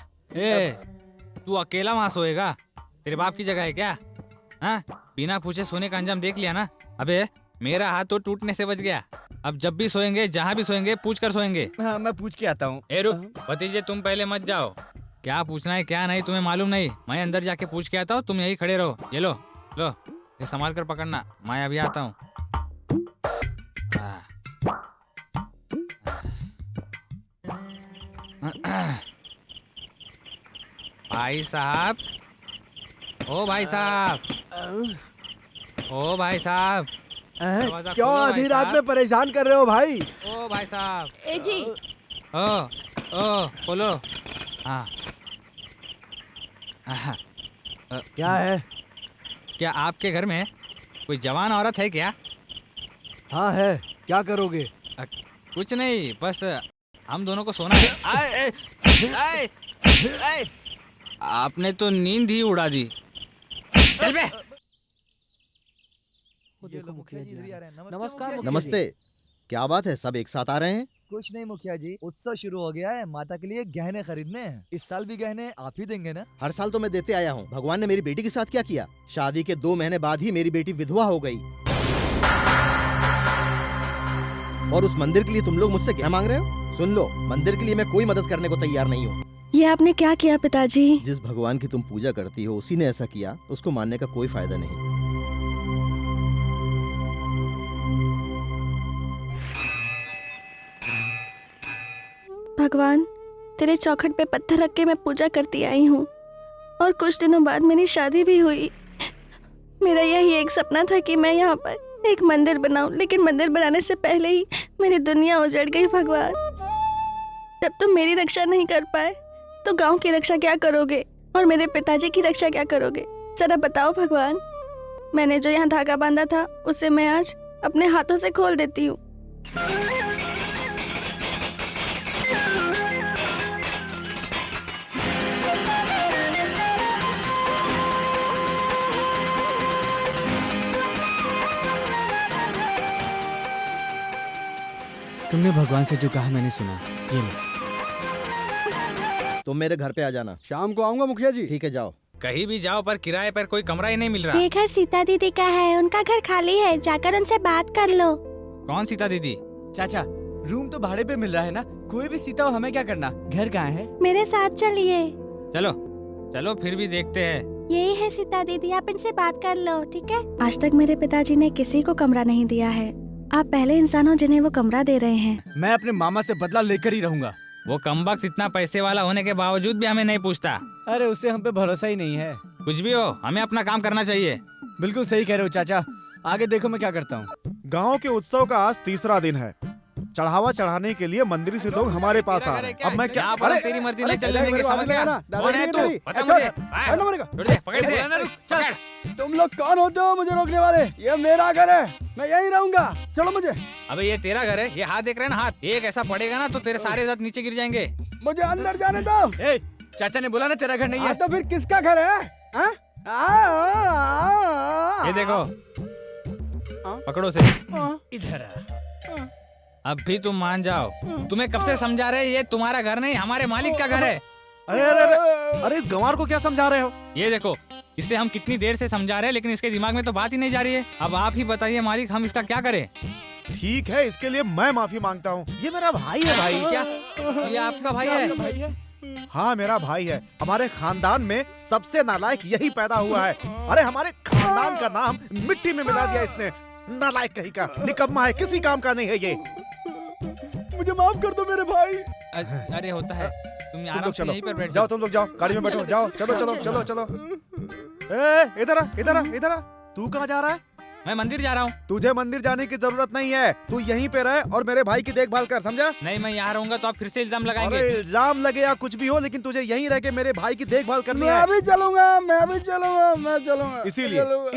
तू अकेला वहाँ सोएगा? तेरे बाप की जगह है क्या? हाँ, बिना पूछे सोने का अंजाम देख लिया ना। अबे मेरा हाथ तो टूटने से बच गया। अब जब भी सोएंगे, जहाँ भी सोएंगे, पूछ कर सोएंगे। हाँ मैं पूछ के आता हूँ। ए रुक भतीजे, तुम पहले मत जाओ। क्या पूछना है क्या नहीं तुम्हें मालूम नहीं। मैं अंदर जाके पूछ के आता हूँ, तुम यही खड़े रहो। ये लो लो, ये संभाल कर पकड़ना, मैं अभी आता हूँ। भाई साहब, ओ भाई साहब, ओ भाई साहब, दरवाजा क्यों खोलो आधी भाई रात साहब। में परेशान कर रहे हो भाई? ओ भाई साहब, ए जी, ओ खोलो। हाँ क्या है? क्या आपके घर में कोई जवान औरत है क्या? हाँ है, क्या करोगे? कुछ नहीं, बस हम दोनों को सोना है। आए, आए, आए, आपने तो नींद ही उड़ा दी। चल बे। देखो मुखिया जी इधर ही आ रहे हैं। नमस्कार मुखिया जी। नमस्ते। क्या बात है, सब एक साथ आ रहे हैं? कुछ नहीं मुखिया जी, उत्सव शुरू हो गया है, माता के लिए गहने खरीदने हैं। इस साल भी गहने आप ही देंगे ना? हर साल तो मैं देते आया हूँ। भगवान ने मेरी बेटी के साथ क्या किया? शादी के 2 महीने बाद ही मेरी बेटी विधवा हो गई। और उस मंदिर के लिए तुम लोग मुझसे क्या मांग रहे हो? सुन लो, मंदिर के लिए मैं कोई मदद करने को तैयार नहीं हूँ। ये आपने क्या किया पिताजी? जिस भगवान की तुम पूजा करती हो उसी ने ऐसा किया, उसको मानने का कोई फायदा नहीं। भगवान, तेरे चौखट पे पत्थर रख के मैं पूजा करती आई हूँ और कुछ दिनों बाद मेरी शादी भी हुई। मेरा यही एक सपना था कि मैं यहाँ पर एक मंदिर बनाऊं, लेकिन मंदिर बनाने से पहले ही मेरी दुनिया उजड़ गई। भगवान, जब तुम मेरी रक्षा नहीं कर पाए तो गांव की रक्षा क्या करोगे और मेरे पिताजी की रक्षा क्या करोगे? जरा बताओ भगवान। मैंने जो यहाँ धागा बांधा था उसे मैं आज अपने हाथों से खोल देती हूँ। तुमने भगवान से जो कहा मैंने सुना। ये लो। तुम मेरे घर पे आ जाना। शाम को आऊंगा मुखिया जी। ठीक है, जाओ। कहीं भी जाओ पर किराए पर कोई कमरा ही नहीं मिल रहा। ये घर सीता दीदी का है, उनका घर खाली है, जाकर उनसे बात कर लो। कौन सीता दीदी? चाचा, रूम तो भाड़े पे मिल रहा है ना, कोई भी सीता हो, हमें क्या करना, घर कहाँ है? मेरे साथ चलिए। चलो चलो फिर भी देखते हैं। यही है सीता दीदी, आप इनसे बात कर लो, ठीक है? आज तक मेरे पिताजी ने किसी को कमरा नहीं दिया है। आप पहले इंसान हो जिन्हें वो कमरा दे रहे हैं। मैं अपने मामा से बदला लेकर ही रहूंगा। वो कमबख्त इतना पैसे वाला होने के बावजूद भी हमें नहीं पूछता। अरे उससे हम पे भरोसा ही नहीं है। कुछ भी हो, हमें अपना काम करना चाहिए। बिल्कुल सही कह रहे हो चाचा, आगे देखो मैं क्या करता हूँ। गांव के उत्सव का आज तीसरा दिन है। चढ़ावा चढ़ाने के लिए मंदिर से लोग हमारे पास आ रहे हैं। अब मैं क्या? अरे तेरी मर्जी नहीं चलने देंगे, समझ गया? कौन है तू? बता मुझे। छोड़ दे, पकड़ से, पकड़। तुम लोग कौन होते हो मुझे रोकने वाले? ये मेरा घर है, मैं यहीं रहूंगा। चलो मुझे। अबे ये तेरा घर है, ये हाथ देख रहे हैं ना, हाथ एक ऐसा पड़ेगा ना तो तेरे सारे दांत नीचे गिर जाएंगे। मुझे अंदर जाने दो। चाचा ने बोला ना तेरा घर नहीं है। तो फिर किसका घर है? ये देखो, पकड़ो से। इधर अब भी तुम मान जाओ। तुम्हें कब से समझा रहे, ये तुम्हारा घर नहीं हमारे मालिक का घर है। अरे अरे अरे अरे, इस गंवार को क्या समझा रहे हो? ये देखो, इसे हम कितनी देर से समझा रहे हैं लेकिन इसके दिमाग में तो बात ही नहीं जा रही है। अब आप ही बताइए मालिक, हम इसका क्या करें? ठीक है, इसके लिए मैं माफी मांगता हूँ। ये मेरा भाई है। भाई क्या? ये आपका भाई है? हाँ, मेरा भाई है। हमारे खानदान में सबसे नालायक यही पैदा हुआ है। अरे हमारे खानदान का नाम मिट्टी में मिला दिया इसने। नालायक कहीं का, निकम्मा है, किसी काम का नहीं है ये। मुझे माफ कर दो मेरे भाई। अरे होता है, तुम तुम आराम लोग से चलो, यहीं पर बैठ जाओ, तुम लोग जाओ, गाड़ी में बैठो, जाओ, चलो चलो चलो चलो। ए, इधर आ, इधर आ, इधर आ। तू कहाँ जा रहा है? मैं मंदिर जा रहा हूँ। तुझे मंदिर जाने की जरूरत नहीं है, तू यहीं पे रह और मेरे भाई की देखभाल कर, समझा? नहीं, मैं यहाँ रहूंगा तो आप फिर से इल्जाम लगाएंगे। अरे इल्जाम लगे या कुछ भी हो, लेकिन तुझे यहीं रह के मेरे भाई की देखभाल करनी है। मैं भी चलूंगा, मैं भी चलूंगा, मैं चलूंगा।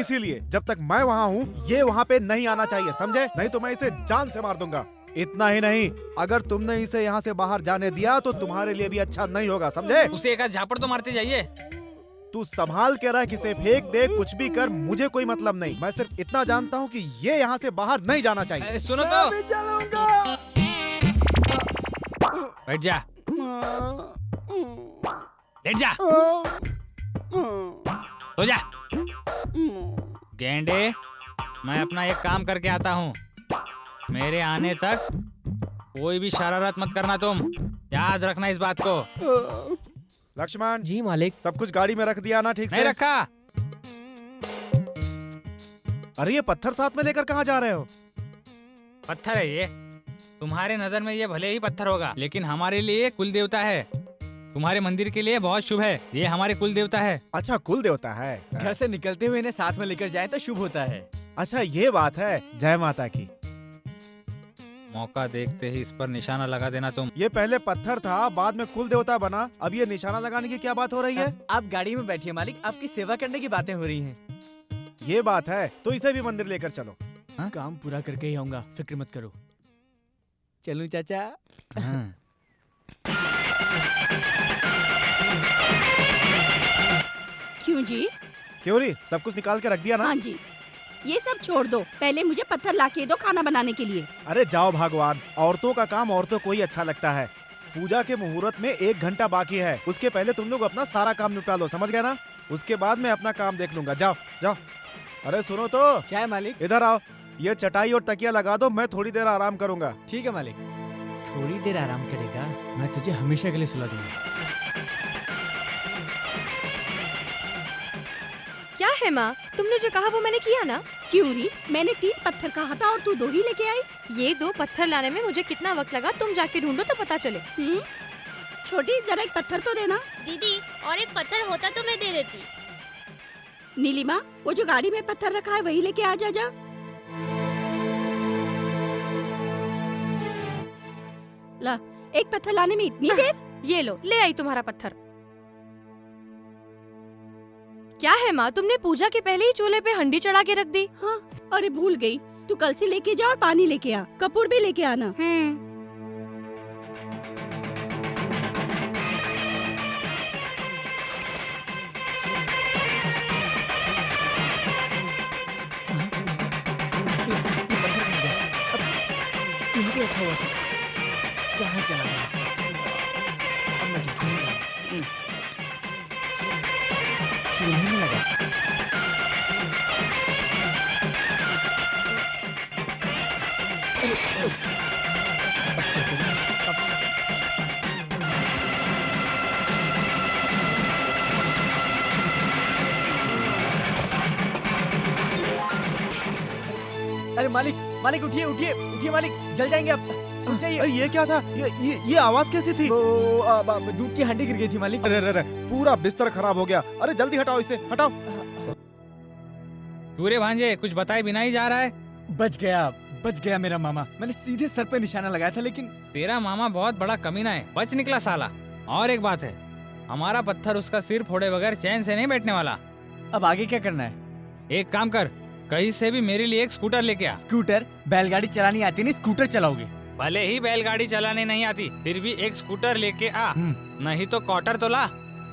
इसीलिए जब तक मैं वहाँ हूँ, ये वहाँ पे नहीं आना चाहिए, समझे? नहीं तो मैं इसे जान से मार दूंगा। इतना ही नहीं, अगर तुमने इसे यहाँ से बाहर जाने दिया तो तुम्हारे लिए भी अच्छा नहीं होगा, समझे? उसे एक आध झापड़ तो मारते जाइए। तू संभाल के रह, किसे फेंक दे, कुछ भी कर, मुझे कोई मतलब नहीं। मैं सिर्फ इतना जानता हूँ कि ये यहाँ से बाहर नहीं जाना चाहिए। सुनो तो, मैं भी चलूंगा। बैठ जा, बैठ जा, हो जा। गेंडे, मैं अपना एक काम करके आता हूँ। मेरे आने तक कोई भी शरारत मत करना तुम, याद रखना इस बात को। लक्ष्मण जी मालिक। सब कुछ गाड़ी में रख दिया ना ठीक से? नहीं रखा। अरे ये पत्थर साथ में लेकर कहाँ जा रहे हो? पत्थर है ये, तुम्हारे नजर में ये भले ही पत्थर होगा लेकिन हमारे लिए कुल देवता है। तुम्हारे मंदिर के लिए बहुत शुभ है, ये हमारे कुल देवता है। अच्छा, कुल देवता है। घर से निकलते हुए इन्हें साथ में लेकर जाए तो शुभ होता है। अच्छा ये बात है। जय माता की। मौका देखते ही इस पर निशाना लगा देना तुम। ये पहले पत्थर था, बाद में कुल देवता बना, अब ये निशाना लगाने की क्या बात हो रही है? आप गाड़ी में बैठिए मालिक, आपकी सेवा करने की बातें हो रही हैं। ये बात है, तो इसे भी मंदिर लेकर चलो। काम पूरा करके ही आऊंगा, फिक्र मत करो। चलूं चाचा? क्यों जी? क्यों री, सब कुछ निकाल के रख दिया ना? हाँ जी, ये सब छोड़ दो, पहले मुझे पत्थर लाके दो खाना बनाने के लिए। अरे जाओ भगवान, औरतों का काम औरतों को ही अच्छा लगता है। पूजा के मुहूर्त में 1 घंटा बाकी है, उसके पहले तुम लोग अपना सारा काम निपटा लो, समझ गए ना? उसके बाद मैं अपना काम देख लूंगा, जाओ जाओ। अरे सुनो तो। क्या है मालिक? इधर आओ, ये चटाई और तकिया लगा दो, मैं थोड़ी देर आराम करूंगा। ठीक है मालिक। थोड़ी देर आराम करेगा, मैं तुझे हमेशा के लिए सुला दूंगा। क्या है माँ, तुमने जो कहा वो मैंने किया ना? क्यों री, मैंने 3 पत्थर कहा था और तू 2 ही लेके आई। ये 2 पत्थर लाने में मुझे कितना वक्त लगा तुम जाके ढूंढो तो पता चले। छोटी, जरा एक पत्थर तो देना। दीदी, और एक पत्थर होता तो मैं दे देती। नीलिमा, वो जो गाड़ी में पत्थर रखा है वही लेके आ जा। ला, एक पत्थर लाने में इतनी देर? ये लो, ले आई तुम्हारा पत्थर। क्या है माँ, तुमने पूजा के पहले ही चूल्हे पे हंडी चढ़ा के रख दी। हाँ, अरे भूल गई। तू कल से लेके जा और पानी लेके आ, कपूर भी लेके आना। ये पत्थर कहाँ गया? अब यहाँ पे के रखा हुआ था, कहाँ चला गया? अब मैं क्या करूँ? चूल्हे में लगा। अब क्या करूँ? अरे मालिक, मालिक उठिए उठिए उठिए मालिक, जल जाएंगे अब। उठ जाइए। ये क्या था? ये आवाज कैसी थी? वो दूध की हांडी गिर गई थी मालिक। अरे अरे पूरा बिस्तर खराब हो गया। अरे जल्दी हटाओ इसे, हटाओ। पूरे भांजे कुछ बताए बिना ही जा रहा है। बच गया मेरा मामा। मैंने सीधे सर पे निशाना लगाया था, लेकिन तेरा मामा बहुत बड़ा कमीना है, बच निकला साला। और एक बात है, हमारा पत्थर उसका सिर फोड़े बगैर चैन से नहीं बैठने वाला। अब आगे क्या करना है? एक काम कर, कहीं से भी मेरे लिए एक स्कूटर लेके आ। स्कूटर? बैलगाड़ी चलानी आती नहीं, स्कूटर चलाओगे? भले ही बैलगाड़ी चलाने नहीं आती, फिर भी एक स्कूटर लेके आ, नहीं तो कॉटर तो ला।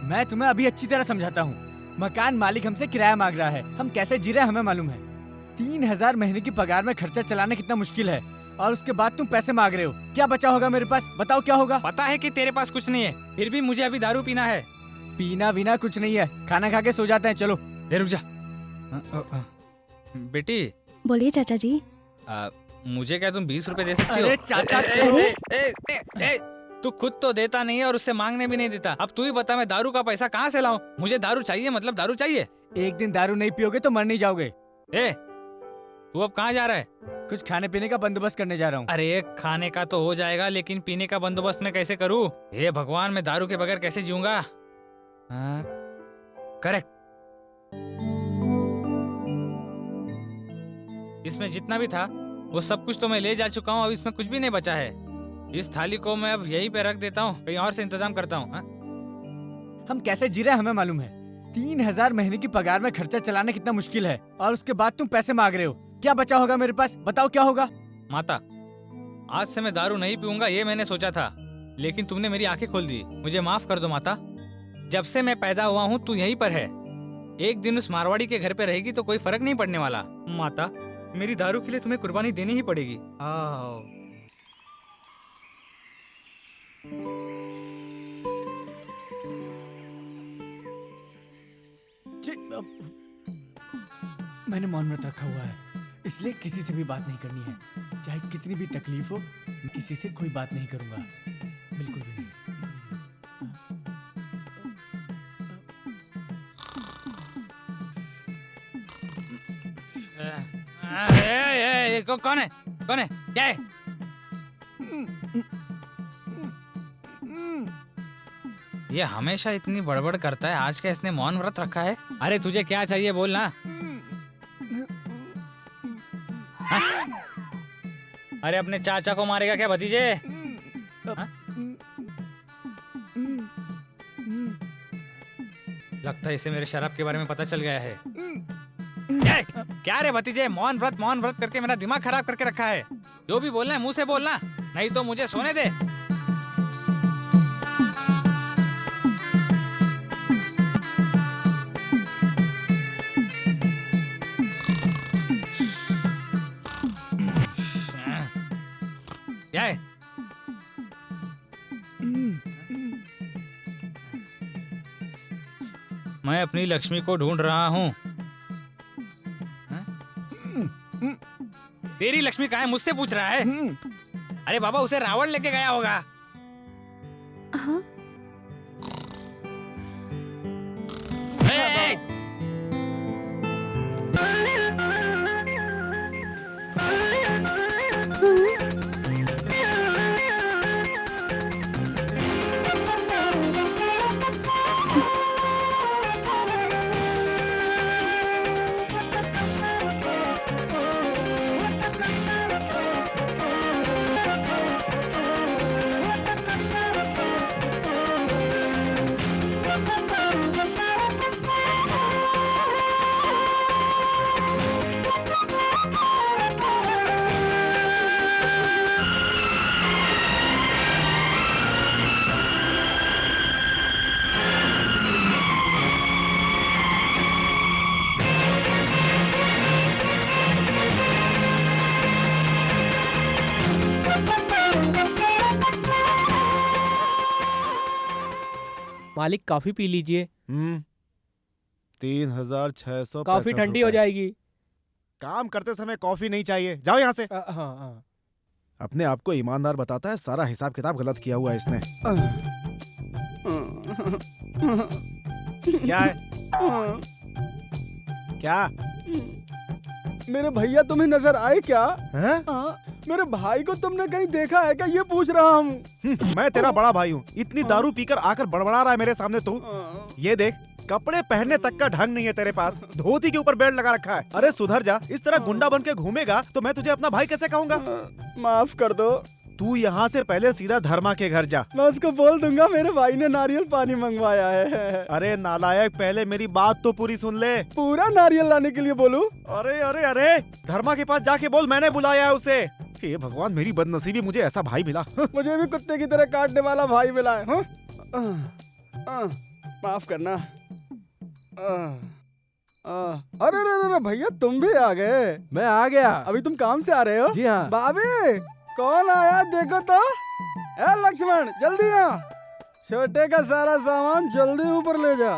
मैं तुम्हें अभी अच्छी तरह समझाता हूँ। मकान मालिक हमसे किराया मांग रहा है, हम कैसे जी रहे हैं हमें मालूम है। 3000 महीने की पगार में खर्चा चलाना कितना मुश्किल है, और उसके बाद तुम पैसे मांग रहे हो। क्या बचा होगा मेरे पास? बताओ क्या होगा? पता है कि तेरे पास कुछ नहीं है, फिर भी मुझे अभी दारू पीना है। पीना वीना कुछ नहीं है, खाना खा के सो जाते हैं। चलो। रुक जा। बेटी। बोलिए चाचा जी। मुझे क्या तुम 20 रुपए दे सकती हो? अरे चाचा तू खुद तो देता नहीं है और उससे मांगने भी नहीं देता। अब तू ही बता, मैं दारू का पैसा कहाँ से लाऊं? मुझे दारू चाहिए, मतलब दारू चाहिए। एक दिन दारू नहीं पियोगे तो मर नहीं जाओगे। तू अब कहाँ जा रहा है? कुछ खाने पीने का बंदोबस्त करने जा रहा हूँ। अरे खाने का तो हो जाएगा, लेकिन पीने का बंदोबस्त मैं कैसे करूँ? हे भगवान, मैं दारू के बगैर कैसे जीऊंगा? करेक्ट। इसमें जितना भी था वो सब कुछ तो मैं ले जा चुका हूँ, अब इसमें कुछ भी नहीं बचा है। इस थाली को मैं अब यहीं पे रख देता हूँ, कहीं और से इंतजाम करता हूँ। हम कैसे जी रहे हैं हमें मालूम है। 3000 महीने की पगार में खर्चा चलाना कितना मुश्किल है, और उसके बाद तुम पैसे मांग रहे हो। क्या बचा होगा मेरे पास? बताओ क्या होगा? माता, आज से मैं दारू नहीं पीऊंगा, ये मैंने सोचा था, लेकिन तुमने मेरी आंखें खोल दी। मुझे माफ कर दो माता। जब से मैं पैदा हुआ हूँ तू यहीं पर है। एक दिन उस मारवाड़ी के घर पे रहेगी तो कोई फर्क नहीं पड़ने वाला। माता, मेरी दारू के लिए तुम्हें कुर्बानी देनी ही पड़ेगी। आओ। मैंने मौन व्रत रखा हुआ है, इसलिए किसी से भी बात नहीं करनी है। चाहे कितनी भी तकलीफ हो, मैं किसी से कोई बात नहीं करूंगा, बिल्कुल भी नहीं। कौन है? कौन है? क्या है? ये हमेशा इतनी बड़बड़ करता है, आज क्या इसने मौन व्रत रखा है? अरे तुझे क्या चाहिए बोल ना। हाँ? अरे अपने चाचा को मारेगा क्या भतीजे? हाँ? लगता है इसे मेरे शराब के बारे में पता चल गया है। क्या रे भतीजे, मौन व्रत करके मेरा दिमाग खराब करके रखा है। जो भी बोलना है मुंह से बोलना, नहीं तो मुझे सोने दे। क्या है? मैं अपनी लक्ष्मी को ढूंढ रहा हूँ। तेरी लक्ष्मी कहाँ है? मुझसे पूछ रहा है? अरे बाबा, उसे रावण लेके गया होगा। हाँ? मालिक कॉफी पी लीजिए। 3600 कॉफी ठंडी हो जाएगी। काम करते समय कॉफी नहीं चाहिए, जाओ यहाँ से। हाँ। अपने आप को ईमानदार बताता है, सारा हिसाब किताब गलत किया हुआ है इसने। क्या है? क्या? मेरे भैया तुम्हें नजर आए क्या? हैं? मेरे भाई को तुमने कहीं देखा है क्या, ये पूछ रहा हूँ। मैं तेरा बड़ा भाई हूँ, इतनी दारू पीकर आकर बड़बड़ा रहा है मेरे सामने तू। ये देख, कपड़े पहनने तक का ढंग नहीं है तेरे पास, धोती के ऊपर बेल्ट लगा रखा है। अरे सुधर जा, इस तरह गुंडा बन के घूमेगा तो मैं तुझे अपना भाई कैसे कहूँगा? माफ कर दो। तू यहाँ से पहले सीधा धर्मा के घर जा। मैं उसको बोल दूंगा मेरे भाई ने नारियल पानी मंगवाया है। अरे नालायक, पहले मेरी बात तो पूरी सुन ले। पूरा नारियल लाने के लिए बोलूं? अरे अरे अरे, धर्मा के पास जाके बोल मैंने बुलाया है उसे। हे भगवान, मेरी बदनसीबी, मुझे ऐसा भाई मिला। मुझे भी कुत्ते की तरह काटने वाला भाई मिला है। माफ करना। अरे अरे भैया, तुम भी आ गए। मैं आ गया। अभी तुम काम से आ रहे हो? जी हाँ। बाबी, कौन आया देखो तो। ए लक्ष्मण, जल्दी आ, छोटे का सारा सामान जल्दी ऊपर ले जा।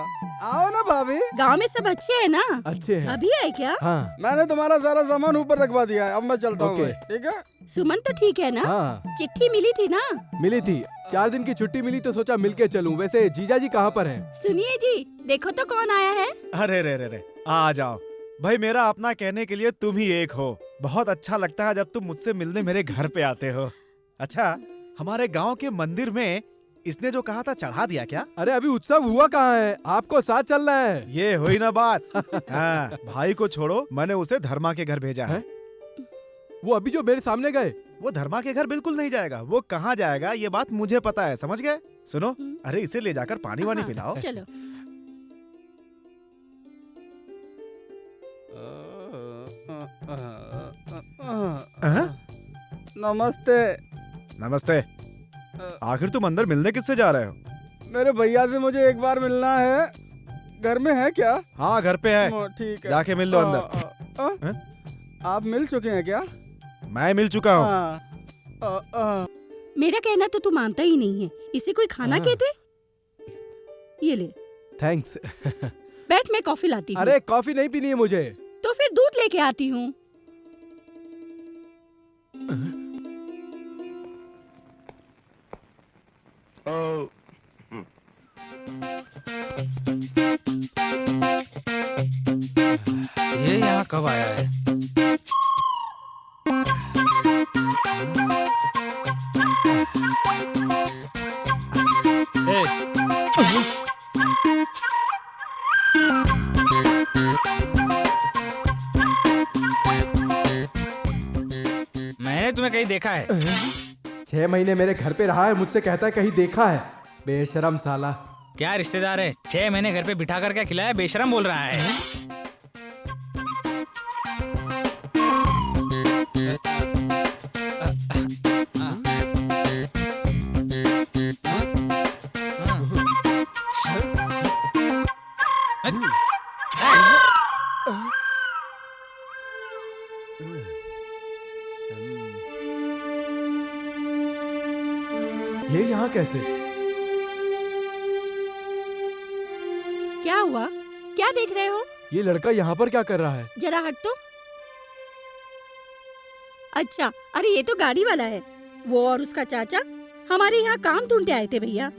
आओ ना भाभी। गांव में सब अच्छे हैं ना? अच्छे हैं। अभी आए क्या? हाँ। मैंने तुम्हारा सारा सामान ऊपर रखवा दिया है, अब मैं चलता हूँ। ठीक है? सुमन तो ठीक है ना? हाँ। चिट्ठी मिली थी ना? मिली थी, 4 दिन की छुट्टी मिली तो सोचा मिलके चलूं। वैसे जीजा जी कहाँ पर हैं? सुनिए जी, देखो तो कौन आया है। अरे रे रे रे, आ जाओ भाई, मेरा अपना कहने के लिए तुम ही एक हो। बहुत अच्छा लगता है जब तुम मुझसे मिलने मेरे घर पे आते हो। अच्छा, हमारे गांव के मंदिर में इसने जो कहा था चढ़ा दिया क्या? अरे अभी उत्सव हुआ कहाँ है, आपको साथ चलना है। ये हुई ना बात। हाँ, भाई को छोड़ो, मैंने उसे धर्मा के घर भेजा है। वो अभी जो मेरे सामने गए, वो धर्मा के घर बिल्कुल नहीं जाएगा। वो कहाँ जाएगा ये बात मुझे पता है, समझ गए? सुनो, अरे इसे ले जाकर पानी वानी पिलाओ। चलो। नमस्ते। नमस्ते। आखिर तुम अंदर मिलने किससे जा रहे हो? मेरे भैया से मुझे एक बार मिलना है। घर में है क्या? हाँ, घर पे है। ठीक है, जाके मिल लो अंदर। आप मिल चुके हैं क्या? मैं मिल चुका हूँ। मेरा कहना तो तू मानता ही नहीं है। इसे कोई खाना कहते? ये ले। थैंक्स। बैठ, मैं कॉफी लाती हूँ। अरे कॉफी नहीं पीनी है मुझे। तो फिर दूध लेके आती हूँ। ये यहाँ कब आया है? मैंने तुम्हें कहीं देखा है। 6 महीने मेरे घर पे रहा है, मुझसे कहता है कहीं देखा है। बेशरम साला। क्या रिश्तेदार है? 6 महीने घर पे बिठा कर क्या खिलाया, बेशरम बोल रहा है। ये यहाँ कैसे? क्या हुआ? क्या देख रहे हो? ये लड़का यहाँ पर क्या कर रहा है? जरा हट तो। अच्छा, अरे ये तो गाड़ी वाला है। वो और उसका चाचा हमारे यहाँ काम ढूंढते आए थे भैया।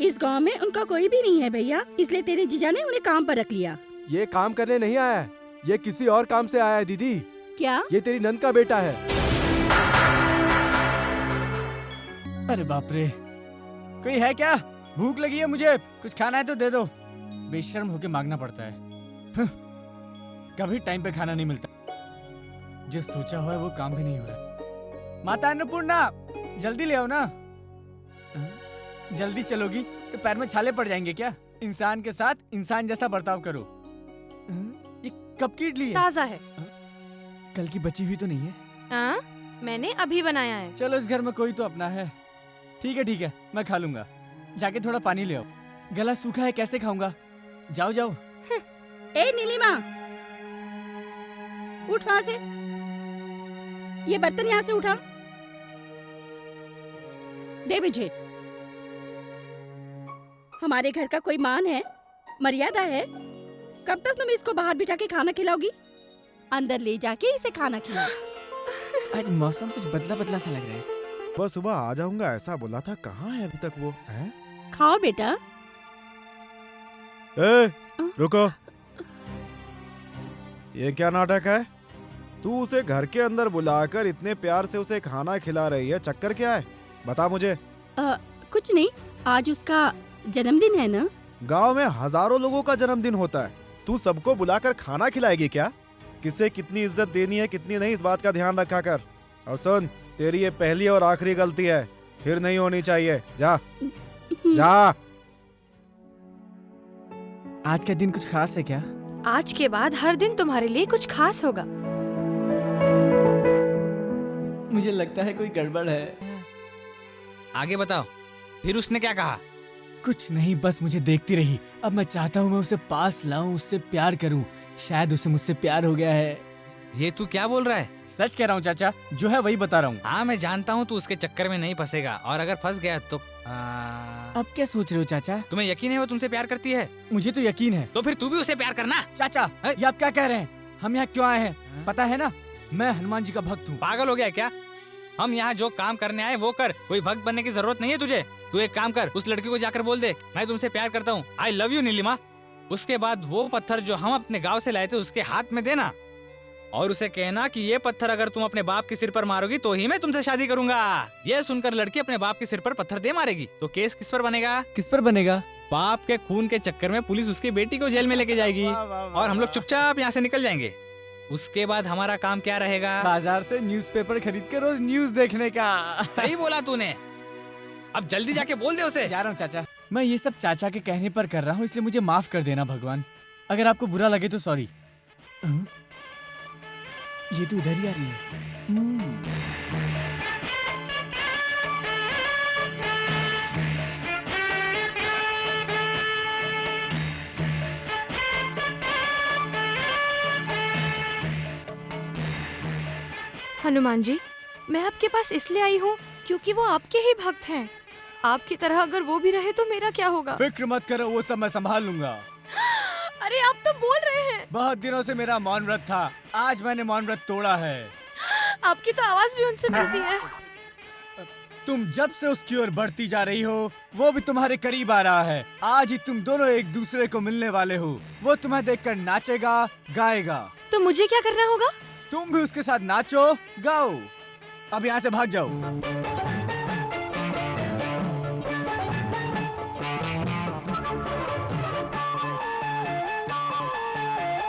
इस गांव में उनका कोई भी नहीं है भैया, इसलिए तेरे जीजा ने उन्हें काम पर रख लिया। ये काम करने नहीं आया है, ये किसी और काम से आया है दीदी। क्या? ये तेरी नंद का बेटा है। अरे बाप रे, कोई है क्या? भूख लगी है मुझे, कुछ खाना है तो दे दो। बेशर्म होके मांगना पड़ता है। कभी टाइम पे खाना नहीं मिलता। जो सोचा हुआ है वो काम भी नहीं हो रहा। माता अन्नपूर्णा, जल्दी ले आओ ना। जल्दी चलोगी तो पैर में छाले पड़ जाएंगे क्या? इंसान के साथ इंसान जैसा बर्ताव करो। ये कब की इडली है? ताजा है। कल की बची हुई तो नहीं है? हाँ, मैंने अभी बनाया है। चलो, इस घर में कोई तो अपना है। ठीक है, मैं खा लूंगा। जाके थोड़ा पानी ले आओ, गला सूखा है, कैसे खाऊंगा? जाओ जाओ। ए नीलिमा, उठ वहां से। ये बर्तन यहाँ से उठा, दे मुझे। हमारे घर का कोई मान है, मर्यादा है? कब तक तुम इसको बाहर बिठा के खाना खिलाओगी? अंदर ले जाके इसे खाना खिलाओ। आज मौसम कुछ बदला बदला सा लग रहा है। बस सुबह आ जाऊंगा ऐसा बोला था, कहाँ है अभी तक वो? हैं? खाओ बेटा। रुको, ये क्या नाटक है? तू उसे घर के अंदर बुलाकर इतने प्यार से उसे खाना खिला रही है, चक्कर क्या है? बता मुझे। कुछ नहीं, आज उसका जन्मदिन है ना। गांव में हजारों लोगों का जन्मदिन होता है, तू सबको बुलाकर खाना खिलाएगी क्या? किसे कितनी इज्जत देनी है कितनी नहीं, इस बात का ध्यान रखा कर। और सुन, तेरी ये पहली और आखिरी गलती है, फिर नहीं होनी चाहिए। जा जा। आज का दिन कुछ खास है क्या? आज के बाद हर दिन तुम्हारे लिए कुछ खास होगा। मुझे लगता है कोई गड़बड़ है। आगे बताओ, फिर उसने क्या कहा? कुछ नहीं, बस मुझे देखती रही। अब मैं चाहता हूँ मैं उसे पास लाऊं, उससे प्यार करूं। शायद उसे मुझसे प्यार हो गया है। ये तू क्या बोल रहा है? सच कह रहा हूँ चाचा, जो है वही बता रहा हूँ। हाँ, मैं जानता हूँ तू उसके चक्कर में नहीं फंसेगा, और अगर फंस गया तो अब क्या सोच रहे हो चाचा? तुम्हें यकीन है वो तुमसे प्यार करती है? मुझे तो यकीन है। तो फिर तू भी उसे प्यार करना। चाचा, ये आप क्या कह रहे हैं? हम यहाँ क्यों आए हैं पता है ना? मैं हनुमान जी का भक्त हूँ। पागल हो गया क्या? हम यहाँ जो काम करने आए वो कर, कोई भक्त बनने की जरूरत नहीं है तुझे। तू एक काम कर, उस लड़की को जाकर बोल दे मैं तुमसे प्यार करता हूँ, आई लव यू नीलिमा। उसके बाद वो पत्थर जो हम अपने गांव से लाए थे उसके हाथ में देना, और उसे कहना कि ये पत्थर अगर तुम अपने बाप के सिर पर मारोगी तो ही मैं तुमसे शादी करूंगा। ये सुनकर लड़की अपने बाप के सिर पर पत्थर दे मारेगी तो केस किस पर बनेगा? किस पर बनेगा? बाप के खून के चक्कर में पुलिस उसकी बेटी को जेल में लेके जाएगी और हम लोग चुपचाप यहाँ से निकल जाएंगे। उसके बाद हमारा काम क्या रहेगा? बाजार से न्यूज़पेपर खरीद कर रोज न्यूज देखने का। सही बोला तूने, अब जल्दी जाके बोल दे उसे। जा रहा हूँ चाचा। मैं ये सब चाचा के कहने पर कर रहा हूँ, इसलिए मुझे माफ कर देना भगवान। अगर आपको बुरा लगे तो सॉरी। ये तो उधर ही आ रही है। हनुमान जी, मैं आपके पास इसलिए आई हूँ क्योंकि वो आपके ही भक्त हैं। आपकी तरह अगर वो भी रहे तो मेरा क्या होगा? फिक्र मत करो, वो सब मैं संभाल लूंगा। अरे आप तो बोल रहे हैं। बहुत दिनों से मेरा मौन व्रत था, आज मैंने मौन व्रत तोड़ा है। आपकी तो आवाज भी उनसे मिलती है। तुम जब से उसकी ओर बढ़ती जा रही हो वो भी तुम्हारे करीब आ रहा है। आज ही तुम दोनों एक दूसरे को मिलने वाले हो। वो तुम्हें देखकर नाचेगा, गाएगा। तो मुझे क्या करना होगा? तुम भी उसके साथ नाचो, गाओ। अब यहाँ से भाग जाओ।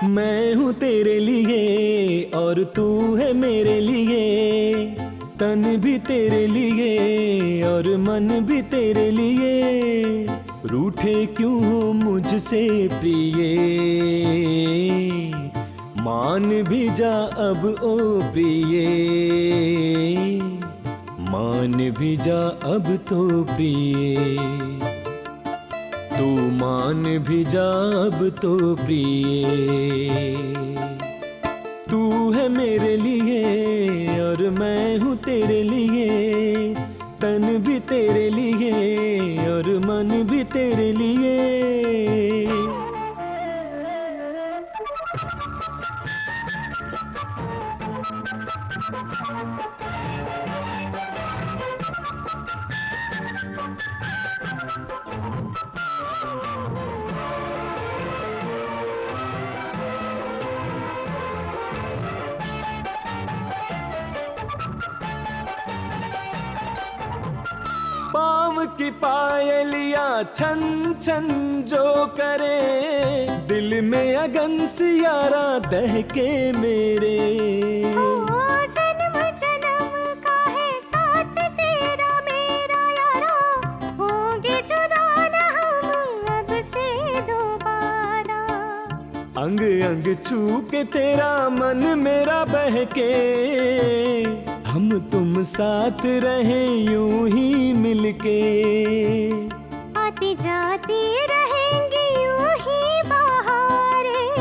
मैं हूँ तेरे लिए और तू है मेरे लिए, तन भी तेरे लिए और मन भी तेरे लिए। रूठे क्यों हो मुझसे प्रिय, मान भी जा अब ओ प्रिय, मान भी जा अब तो प्रिय। तू मान भी जा अब तो प्रिय। तू है मेरे लिए और मैं हूँ तेरे लिए, तन भी तेरे लिए और मन भी तेरे लिए। पाँव की पायलियाँ छन छन जो करे, दिल में अगन सियारा दहके मेरे। जन्म जन्म का है साथ तेरा मेरा यारा, होंगे जुदा न हम अब से दोबारा। अंग अंग छू के तेरा मन मेरा बहके, हम तुम साथ रहे यूं ही मिलके। आती जाती रहेंगी यूं ही बहारें,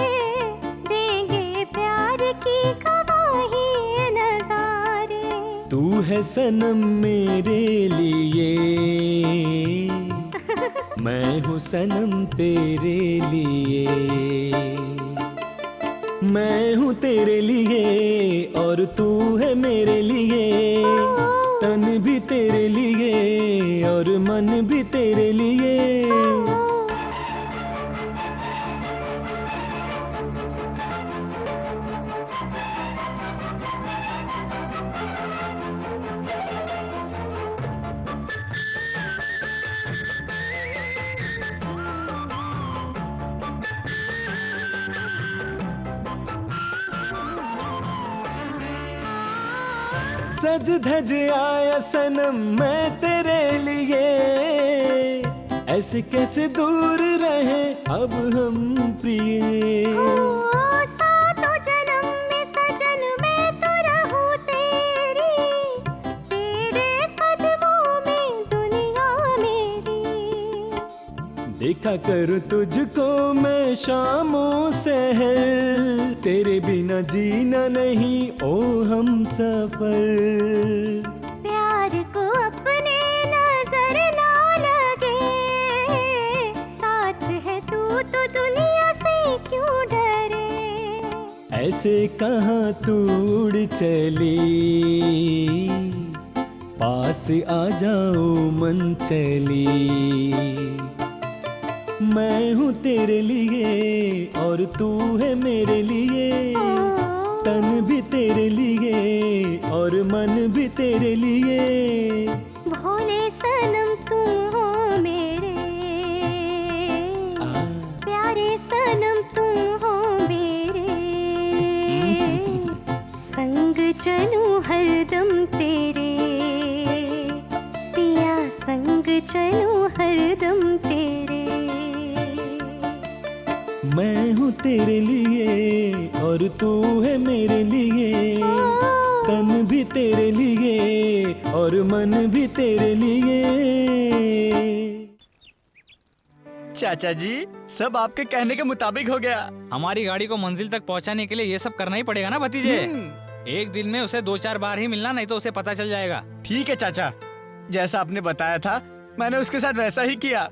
देंगे प्यार की गवाही नज़ारे। तू है सनम मेरे लिए, मैं हूँ सनम तेरे लिए, मैं हूँ तेरे लिए और तू है मेरे लिए, तन भी तेरे लिए और मन भी तेरे लिए। सज धज आया सनम मैं तेरे लिए, ऐसे कैसे दूर रहे अब हम प्रिय। सातों जन्म में सजन मैं तो रहूं तेरी, तेरे कदमों में दुनिया मेरी। देखा करूं तुझको मैं शामों सहर, तेरे बिना जीना नहीं ओ हम सफर। प्यार को अपने नजर ना लगे, साथ है तू तो दुनिया से क्यों डरे। ऐसे कहाँ तू उड़ चली, पास आ जाओ मन चली। मैं हूँ तेरे लिए और तू है मेरे लिए, तन भी तेरे लिए और मन भी तेरे लिए। भोले सनम तुम हो मेरे, प्यारे सनम तुम हो मेरे। संग चलूं हरदम तेरे, पिया संग चलूं हरदम तेरे। मैं हूँ तेरे लिए और तू है मेरे लिए, तन भी तेरे लिए और मन भी तेरे लिए। चाचा जी सब आपके कहने के मुताबिक हो गया। हमारी गाड़ी को मंजिल तक पहुंचाने के लिए ये सब करना ही पड़ेगा ना भतीजे। एक दिन में उसे 2-4 बार ही मिलना, नहीं तो उसे पता चल जाएगा। ठीक है चाचा, जैसा आपने बताया था मैंने उसके साथ वैसा ही किया,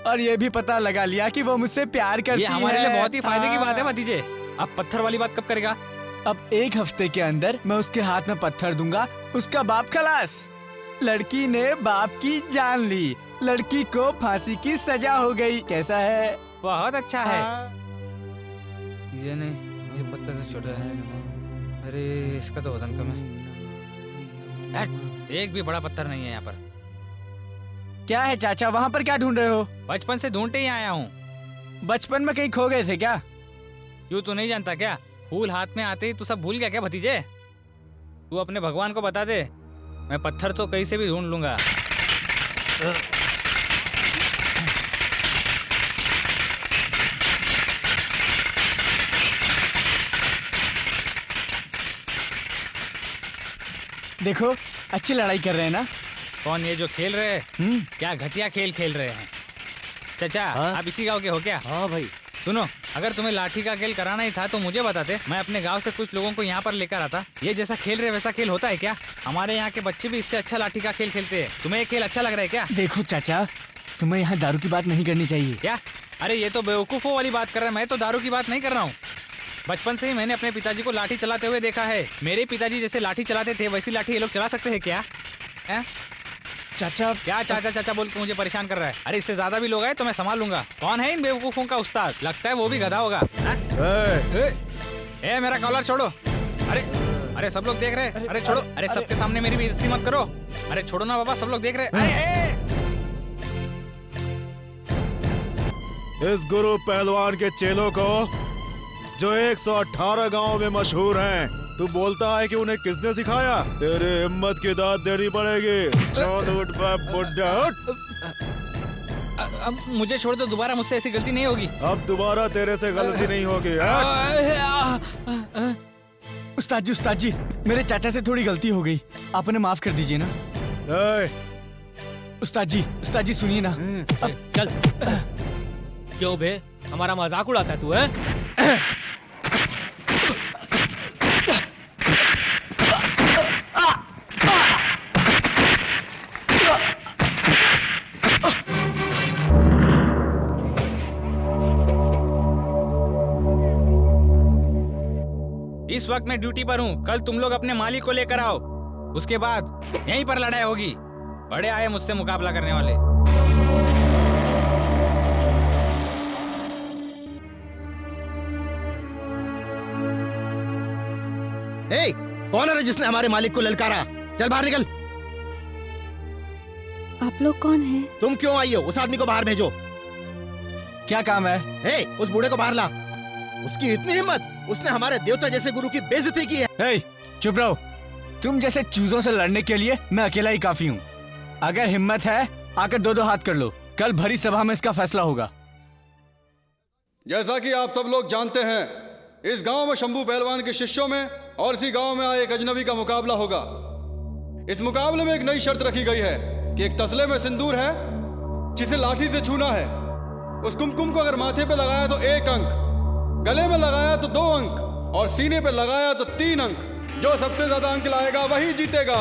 और ये भी पता लगा लिया कि वो मुझसे प्यार करती है। ये हमारे लिए बहुत ही फायदे की बात है भतीजे। अब पत्थर वाली बात कब करेगा? अब 1 हफ्ते के अंदर मैं उसके हाथ में पत्थर दूंगा, उसका बाप खलास। लड़की ने बाप की जान ली, लड़की को फांसी की सजा हो गई। कैसा है? बहुत अच्छा है। ये नहीं, ये पत्थर से छोटा है। अरे इसका तो वजन कम है। एक भी बड़ा पत्थर नहीं है यहाँ पर। क्या है चाचा, वहाँ पर क्या ढूंढ रहे हो? बचपन से ढूंढते ही आया हूँ। बचपन में कहीं खो गए थे क्या? क्यों, तू नहीं जानता क्या? फूल हाथ में आते ही तू सब भूल गया क्या भतीजे? तू अपने भगवान को बता दे, मैं पत्थर तो कहीं से भी ढूंढ लूंगा। देखो अच्छी लड़ाई कर रहे हैं ना। कौन, ये जो खेल रहे हैं? क्या घटिया खेल खेल रहे हैं। चाचा आप इसी गांव के हो क्या? हाँ भाई। सुनो, अगर तुम्हें लाठी का खेल कराना ही था तो मुझे बताते, मैं अपने गांव से कुछ लोगों को यहाँ पर लेकर आता। ये जैसा खेल रहे वैसा खेल होता है क्या? हमारे यहाँ के बच्चे भी इससे अच्छा लाठी का खेल खेलते हैं। तुम्हें ये खेल अच्छा लग रहा है क्या? देखो चाचा, तुम्हें यहाँ दारू की बात नहीं करनी चाहिए। क्या? अरे ये तो बेवकूफों वाली बात कर रहा है, मैं तो दारू की बात नहीं कर रहा हूँ। बचपन से ही मैंने अपने पिताजी को लाठी चलाते हुए देखा है। मेरे पिताजी जैसे लाठी चलाते थे वैसी लाठी ये लोग चला सकते हैं क्या? चाचा क्या चाचा चाचा बोल के मुझे परेशान कर रहा है? अरे इससे ज्यादा भी लोग आए तो मैं संभाल लूंगा। कौन है इन बेवकूफों का उस्ताद? लगता है वो भी गधा होगा। ए मेरा कॉलर छोड़ो। अरे अरे सब लोग देख रहे हैं। अरे छोड़ो। अरे सबके सामने मेरी बेइज्जती मत करो। अरे छोड़ो ना बाबा, सब लोग देख रहे हैं। इस गुरु पहलवान के चेलों को जो 118 गांव में मशहूर हैं, तू बोलता है कि उन्हें किसने सिखाया? तेरे हिम्मत की दाद देनी पड़ेगी। चल उठ बुड्ढा उठ। अब मुझे छोड़ दो, दोबारा मुझसे ऐसी गलती नहीं होगी। अब दोबारा तेरे से गलती नहीं होगी। उस्ताद जी मेरे चाचा से थोड़ी गलती हो गई, आप उन्हें माफ कर दीजिए ना। उस्ताद जी सुनिए ना। चल। क्यों बे, हमारा मजाक उड़ाता है तू? है इस वक्त मैं ड्यूटी पर हूँ। कल तुम लोग अपने मालिक को लेकर आओ, उसके बाद यहीं पर लड़ाई होगी। बड़े आए मुझसे मुकाबला करने वाले। ए, कौन है जिसने हमारे मालिक को ललकारा? चल बाहर निकल। आप लोग कौन हैं? तुम क्यों आई हो? उस आदमी को बाहर भेजो। क्या काम है? ए, उस बूढ़े को बाहर ला। उसकी इतनी हिम्मत, उसने हमारे देवता जैसे गुरु की बेइज्जती की है। हे, चुप रहो। तुम जैसे चूजों से लड़ने के लिए मैं अकेला ही काफी हूँ। अगर हिम्मत है आकर दो दो हाथ कर लो। कल भरी सभा में इसका फैसला होगा। जैसा कि आप सब लोग जानते हैं, इस गांव में शंभू पहलवान के शिष्यों में और इसी गांव में आए एक अजनबी का मुकाबला होगा। इस मुकाबले में एक नई शर्त रखी गई है कि एक तसले में सिंदूर है जिसे लाठी से छूना है। उस कुमकुम को अगर माथे पे लगाया तो 1 अंक, गले में लगाया तो 2 अंक और सीने पे लगाया तो 3 अंक। जो सबसे ज्यादा अंक लाएगा वही जीतेगा।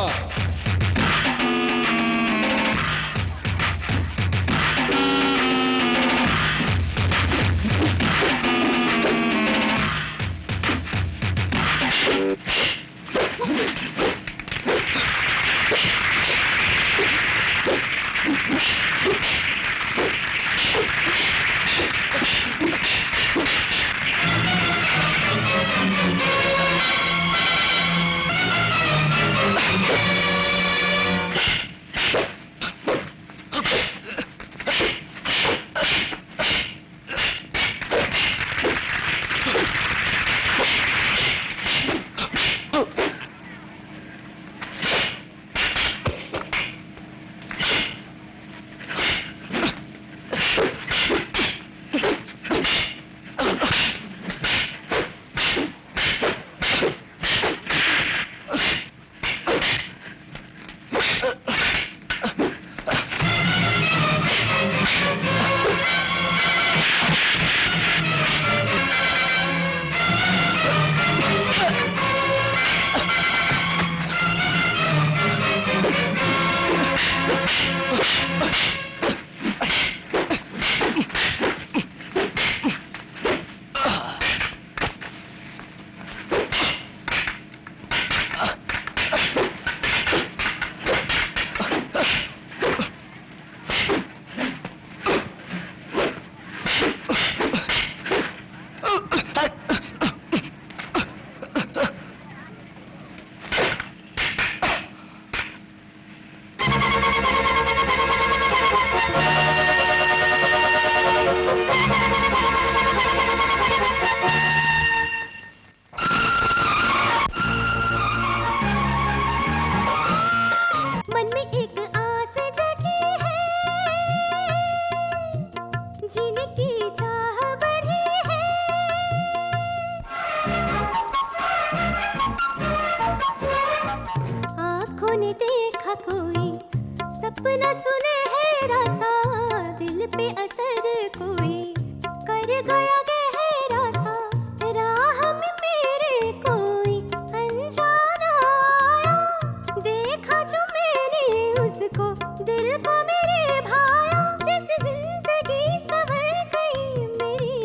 सपना सुनहरा सा, दिल पे असर कोई कर गया गहरा सा, राह में मेरे कोई अनजाना आया, देखा जो मैंने उसको, दिल को मेरे भाया, जैसे जिंदगी संवर गई मेरी,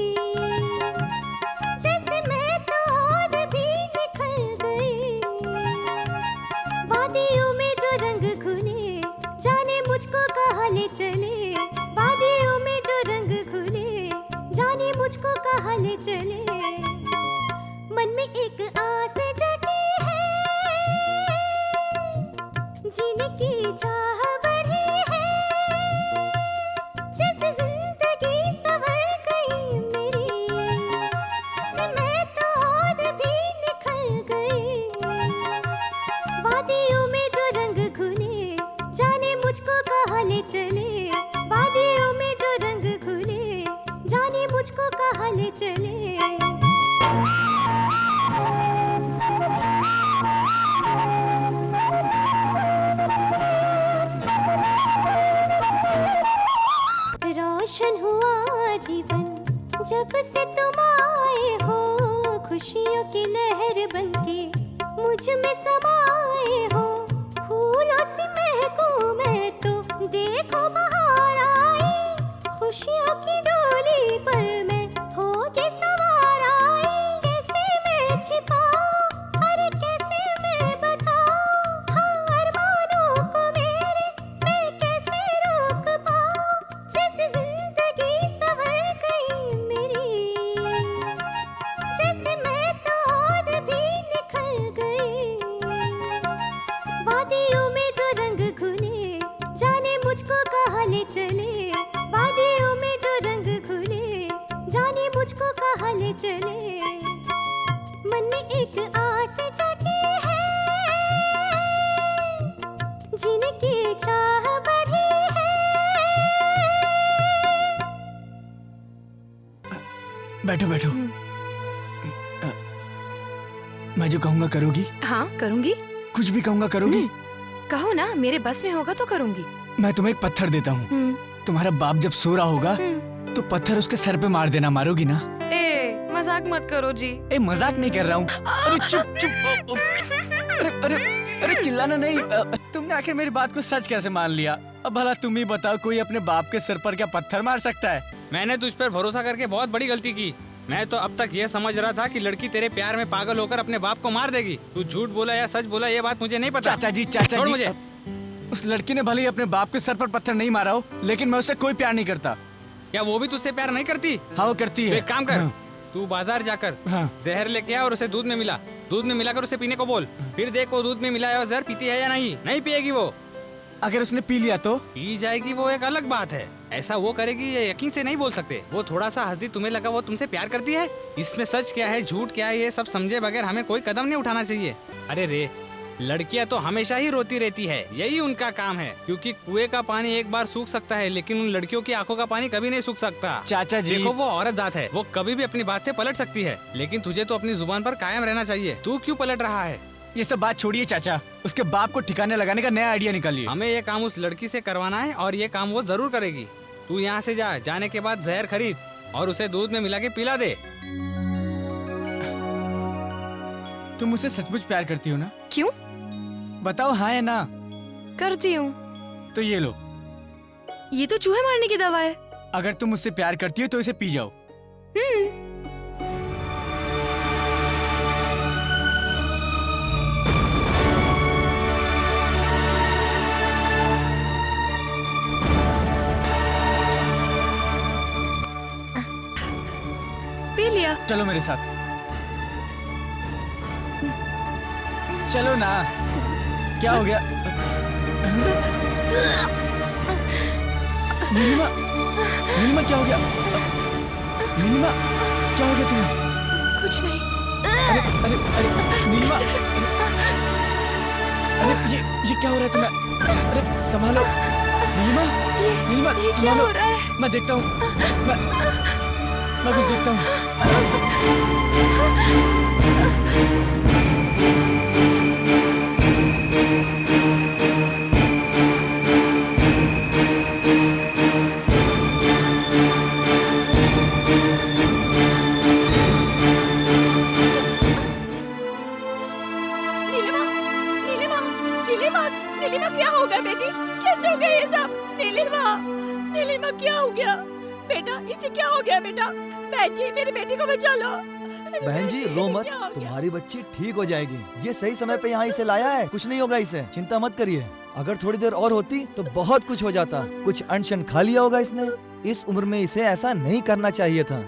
जैसे मैं तो और भी निखर गई, वादियों में जो रंग घुले, जाने मुझको कहाँ ले चले, वादियों में जो रंग घुले, जाने मुझको कहाँ ले चले, मन में एक आस जगी है, जीने की चाह बढ़ी है, जैसे जिंदगी संवर गई मेरी, जैसे मैं तो और भी निखर गई, वादियों में जो रंग घुले, जाने मुझको कहाँ ले चले, वादियों में जो रंग घुले, जाने मुझको कहाँ ले चले। रोशन हुआ जीवन जब से तुम आए हो, खुशियों की लहर बनके मुझ में समाए हो, फूलों से महकूं मैं तो देखो बहार आई, खुशियों की डोली पर मैं होके सवार आई, कैसे मैं छिपाऊं बैठो बैठो। मैं जो कहूँगा करोगी? हाँ करूँगी। कुछ भी कहूँगा करोगी? कहो ना, मेरे बस में होगा तो करूँगी। मैं तुम्हें एक पत्थर देता हूँ, तुम्हारा बाप जब सो रहा होगा तो पत्थर उसके सर पे मार देना। मारोगी ना? ए मजाक मत करो जी। ए मजाक नहीं कर रहा हूँ। अरे चुप चुप। अरे अरे अरे चिल्लाना नहीं। तुमने आखिर मेरी बात को सच कैसे मान लिया? अब भला तुम ही बताओ, कोई अपने बाप के सिर पर क्या पत्थर मार सकता है? मैंने तुझ पर भरोसा करके बहुत बड़ी गलती की। मैं तो अब तक ये समझ रहा था कि लड़की तेरे प्यार में पागल होकर अपने बाप को मार देगी। तू झूठ बोला या सच बोला ये बात मुझे नहीं पता। चाचा जी, चाचा जी, मुझे। उस लड़की ने भले ही अपने बाप के सर पर पत्थर नहीं मारा हो, लेकिन मैं उससे कोई प्यार नहीं करता। क्या वो भी तुझसे प्यार नहीं करती? हाँ वो करती है। एक काम कर, तू बाजार जाकर जहर लेके आ और उसे दूध में मिला। दूध में मिलाकर उसे पीने को बोल। फिर देख वो दूध में मिलाया जहर पीती है या नहीं। नहीं पिएगी वो। अगर उसने पी लिया तो? पी जाएगी वो एक अलग बात है। ऐसा वो करेगी ये यकीन से नहीं बोल सकते। वो थोड़ा सा हंसदी, तुम्हें लगा वो तुमसे प्यार करती है। इसमें सच क्या है झूठ क्या है ये सब समझे बगैर हमें कोई कदम नहीं उठाना चाहिए। अरे रे, लड़कियां तो हमेशा ही रोती रहती है, यही उनका काम है। क्योंकि कुएं का पानी एक बार सूख सकता है, लेकिन उन लड़कियों की आंखों का पानी कभी नहीं सूख सकता। चाचा जी, देखो वो औरत जात है, वो कभी भी अपनी बात से पलट सकती है, लेकिन तुझे तो अपनी जुबान पर कायम रहना चाहिए। तू क्यों पलट रहा है? ये सब बात छोड़िए चाचा, उसके बाप को ठिकाने लगाने का नया आइडिया निकालिए। हमें ये काम उस लड़की से करवाना है और ये काम वो जरूर करेगी। तू यहाँ से जा, जाने के बाद जहर खरीद और उसे दूध में मिला के पिला दे। तुम मुझसे सचमुच प्यार करती हो ना? क्यों? बताओ हाँ या ना। करती हूँ। तो ये लो। ये तो चूहे मारने की दवा है। अगर तुम मुझसे प्यार करती हो तो इसे पी जाओ। पी लिया। चलो मेरे साथ। चलो ना। क्या हो गया? नीलिमा, नीलिमा क्या हो गया? नीलिमा क्या हो गया तुम्हें? कुछ नहीं। अरे अरे अरे नीलिमा, अरे ये क्या हो रहा है तुम्हें? अरे संभालो नीलिमा, नीलिमा क्या हो रहा है? मैं देखता हूँ, मैं कुछ देखता हूँ। नीलिमा क्या हो गया बेटी? कैसे हो गया ये सब? नीलिमा, नीलिमा क्या हो गया बेटा? इसे क्या हो गया बेटा? बहन जी मेरी बेटी को बचा लो। बहन जी रो मत, तुम्हारी बच्ची ठीक हो जाएगी। ये सही समय पे यहाँ इसे लाया है, कुछ नहीं होगा इसे, चिंता मत करिए। अगर थोड़ी देर और होती तो बहुत कुछ हो जाता। कुछ अनशन खा लिया होगा इसने। इस उम्र में इसे ऐसा नहीं करना चाहिए था।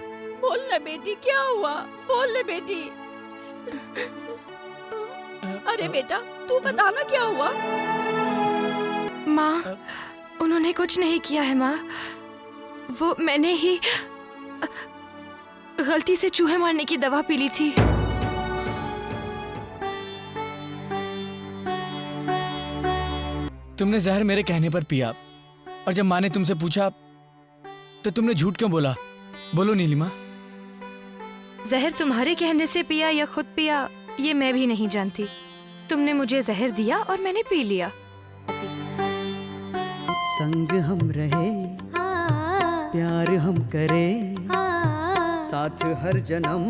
बोल ले बेटी क्या हुआ? बोल ले बेटी। अरे बेटा तू बताना क्या हुआ? माँ, उन्होंने कुछ नहीं किया है माँ। वो मैंने ही गलती से चूहे मारने की दवा पी ली थी। तुमने जहर मेरे कहने पर पिया और जब माँ ने तुमसे पूछा तो तुमने झूठ क्यों बोला? बोलो नीलिमा। जहर तुम्हारे कहने से पिया या खुद पिया ये मैं भी नहीं जानती। तुमने मुझे जहर दिया और मैंने पी लिया। संग हम रहे, प्यार हम करें, साथ हर जन्म।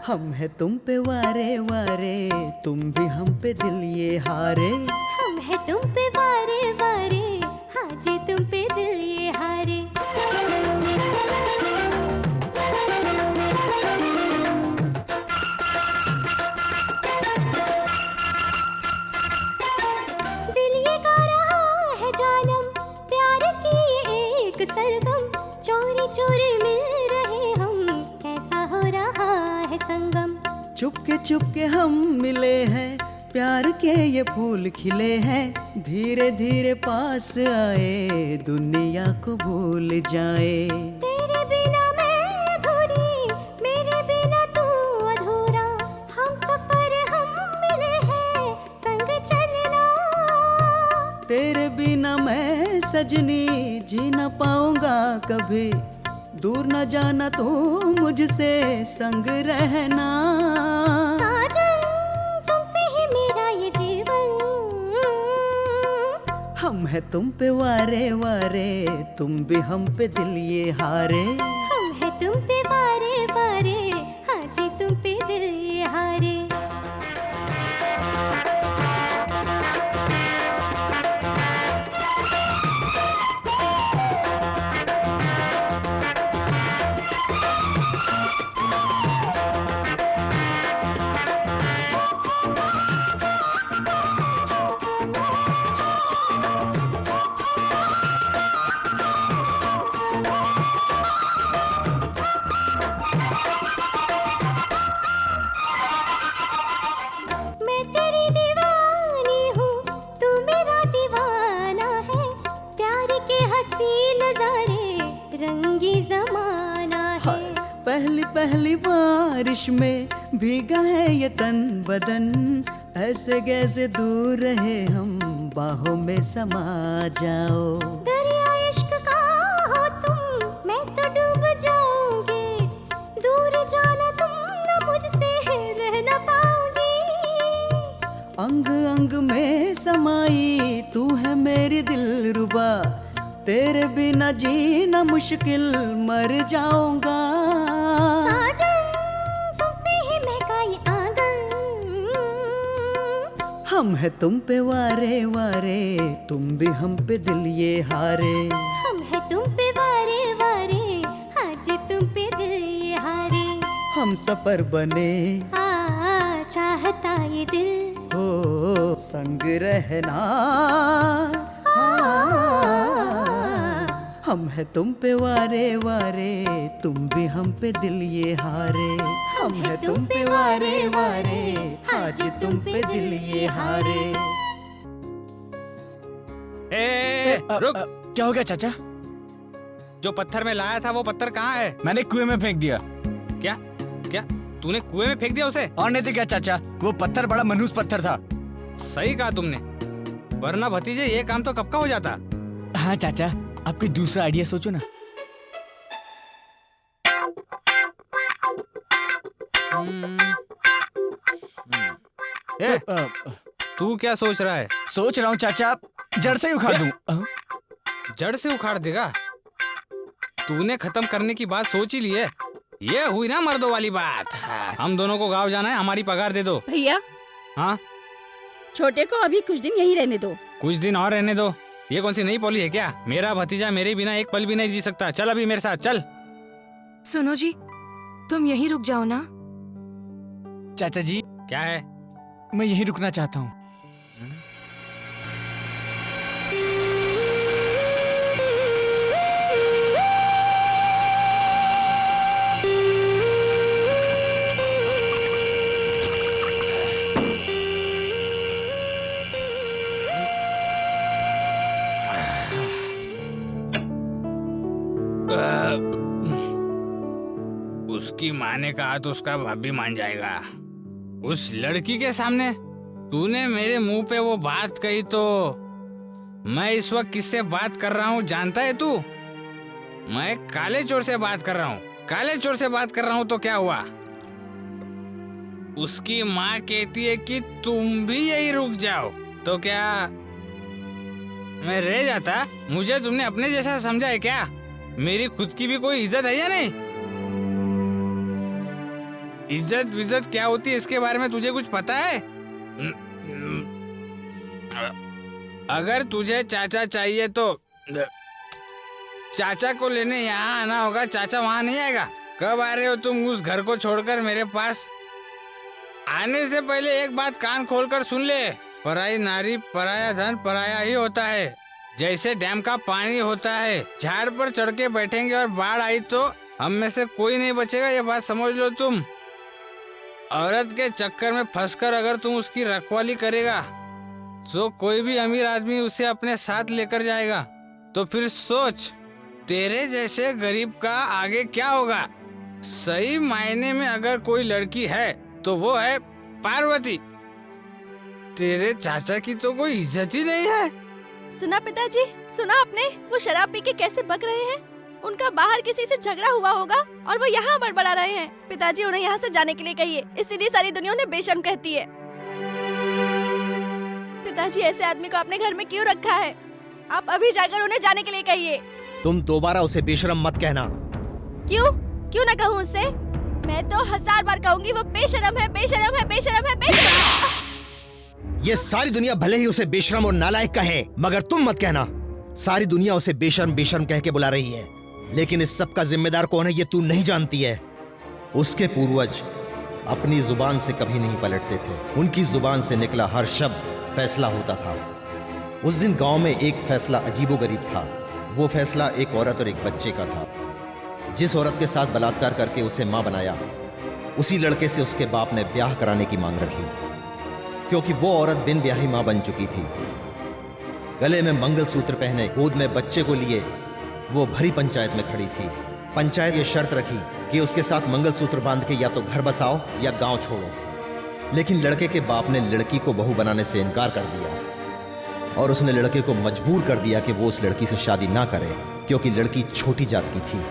हम है तुम पे वारे वारे, तुम भी हम पे दिल ये हारे। हम है तुम पे वारे वारे, हाँ जी तुम पे दिल ये हारे। दिल ये गा रहा है जानम, प्यार की ये एक सरगम। चोरी चोरी मिल रहे हम, कैसा हो रहा है संगम। चुपके हम मिले हैं, प्यार के ये फूल खिले हैं। धीरे धीरे पास आए, दुनिया को भूल जाए। तेरे बिना मैं अधूरी, मेरे बिना तू अधूरा। हम सफर हम मिले हैं, संग चलना। तेरे बिना मैं सजनी, जी न पाऊंगा कभी, दूर न जाना तू मुझसे, संग रहना। साजन तुमसे ही मेरा ये जीवन, हम है तुम पे वारे वारे, तुम भी हम पे दिल ये हारे। हम है तुम पे वारे वारे, हाँ जी तुम पे दिल ये हारे। मैं तेरी दीवानी हूँ, तू मेरा दीवाना है, प्यार के हंसी नजारे रंगी जमाना है। पहली पहली बारिश में भीगा है ये तन बदन, ऐसे कैसे दूर रहे हम, बाहों में समा जाओ। दरिया इश्क का हो तुम, मैं तो डूब जाऊंगी, दूर जाना तुम न मुझसे रह न पाऊंगी। अंग अंग में समाई तू है मेरी दिलरुबा, तेरे बिना जीना मुश्किल मर जाऊंगा। साजन तुमसे ही महका ये आंगन, हम है तुम पे वारे वारे, तुम भी हम पे दिल ये हारे। हम है तुम पे वारे वारे, हाँ जी तुम पे दिल ये हारे। हम सफर बने चाहता ये दिल, हो संग रहना। हम है तुम पे वारे वारे, तुम भी हम पे दिल ये हारे। हम है तुम पे वारे वारे, आज तुम पे दिल ये हारे। रुक। क्या हो गया चाचा? जो पत्थर में लाया था वो पत्थर कहाँ है? मैंने कुएं में फेंक दिया। क्या क्या तूने कुएं में फेंक दिया उसे? और नहीं तो क्या चाचा, वो पत्थर बड़ा मनहूस पत्थर था। सही कहा तुमने, वरना भतीजे ये काम तो कब का हो जाता। हाँ चाचा, आप कोई दूसरा आइडिया सोचो ना। ए, तू क्या सोच रहा है? सोच रहा हूँ चाचा, जड़ से ही उखाड़ दूं। जड़ से उखाड़ देगा? तूने खत्म करने की बात सोच ही ली है। ये हुई ना मर्दों वाली बात। हम दोनों को गांव जाना है, हमारी पगार दे दो। भैया हाँ, छोटे को अभी कुछ दिन यहीं रहने दो। कुछ दिन और रहने दो? ये कौन सी नई पॉली है क्या? मेरा भतीजा मेरे बिना एक पल भी नहीं जी सकता। चल अभी मेरे साथ चल। सुनो जी, तुम यहीं रुक जाओ ना। चाचा जी क्या है? मैं यहीं रुकना चाहता हूँ। उसकी माँ ने कहा तो उसका भाभी मान जाएगा। उस लड़की के सामने तूने मेरे मुंह पे वो बात कही तो मैं इस वक्त किससे बात कर रहा हूँ जानता है तू? मैं काले चोर से बात कर रहा हूँ। काले चोर से बात कर रहा हूँ तो क्या हुआ? उसकी माँ कहती है कि तुम भी यही रुक जाओ, तो क्या मैं रह जाता? मुझे तुमने अपने जैसा समझा है क्या? मेरी खुद की भी कोई इज्जत है या नहीं? इज्जत विज्जत क्या होती है इसके बारे में तुझे कुछ पता है? अगर तुझे चाचा चाहिए तो चाचा को लेने यहाँ आना होगा। चाचा वहाँ नहीं आएगा। कब आ रहे हो तुम उस घर को छोड़कर मेरे पास? आने से पहले एक बात कान खोलकर सुन ले। पराई नारी पराया धन पराया ही होता है। जैसे डैम का पानी होता है, झाड़ पर चढ़ के बैठेंगे और बाढ़ आई तो हम में से कोई नहीं बचेगा। ये बात समझ लो तुम। औरत के चक्कर में फंसकर अगर तुम उसकी रखवाली करेगा तो कोई भी अमीर आदमी उसे अपने साथ लेकर जाएगा। तो फिर सोच, तेरे जैसे गरीब का आगे क्या होगा? सही मायने में अगर कोई लड़की है तो वो है पार्वती। तेरे चाचा की तो कोई इज्जत ही नहीं है। सुना पिताजी, सुना आपने? वो शराब पी के कैसे बक रहे हैं। उनका बाहर किसी से झगड़ा हुआ होगा और वो यहाँ बड़बड़ा रहे हैं। पिताजी उन्हें यहाँ से जाने के लिए कहिए, इसीलिए सारी दुनिया उन्हें बेशर्म कहती है। पिताजी ऐसे आदमी को अपने घर में क्यों रखा है? आप अभी जाकर उन्हें जाने के लिए कहिए। तुम दोबारा उसे बेशरम मत कहना। क्यों? क्यों ना कहूँ उससे? मैं तो 1000 बार कहूँगी वो बेशरम है, बेशरम है, बेशरम है, बेशरम। ये सारी दुनिया भले ही उसे बेशरम और नालायक कहे, मगर तुम मत कहना। सारी दुनिया उसे बेशर्म बेशर्म कह के बुला रही है, लेकिन इस सब का जिम्मेदार कौन है ये तू नहीं जानती है। उसके पूर्वज अपनी जुबान से कभी नहीं पलटते थे। उनकी जुबान से निकला हर शब्द फैसला होता था। उस दिन गांव में एक फैसला अजीबोगरीब था। वो फैसला एक औरत और एक बच्चे का था। जिस औरत के साथ बलात्कार करके उसे मां बनाया, उसी लड़के से उसके बाप ने ब्याह कराने की मांग रखी, क्योंकि वो औरत बिन ब्याही मां बन चुकी थी। गले में मंगलसूत्र पहने, गोद में बच्चे को लिए वो भरी पंचायत में खड़ी थी। पंचायत ये शर्त रखी कि उसके साथ मंगलसूत्र बांध के या तो घर बसाओ या गांव छोड़ो। लेकिन लड़के के बाप ने लड़की को बहू बनाने से इनकार कर दिया और उसने लड़के को मजबूर कर दिया कि वो उस लड़की से शादी ना करे, क्योंकि लड़की छोटी जात की थी।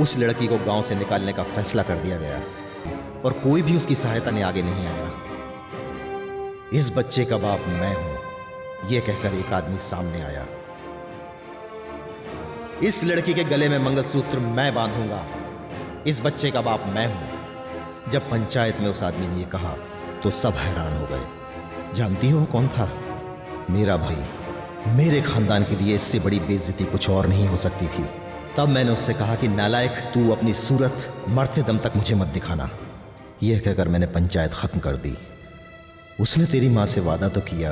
उस लड़की को गांव से निकालने का फैसला कर दिया गया और कोई भी उसकी सहायता ने आगे नहीं आया। इस बच्चे का बाप मैं हूं, यह कहकर एक आदमी सामने आया। इस लड़की के गले में मंगलसूत्र मैं बांधूंगा। इस बच्चे का बाप मैं हूं। जब पंचायत में उस आदमी ने यह कहा तो सब हैरान हो गए। जानती हो वो कौन था? मेरा भाई। मेरे खानदान के लिए इससे बड़ी बेइज्जती कुछ और नहीं हो सकती थी। तब मैंने उससे कहा कि नालायक, तू अपनी सूरत मरते दम तक मुझे मत दिखाना। यह कहकर मैंने पंचायत खत्म कर दी। उसने तेरी मां से वादा तो किया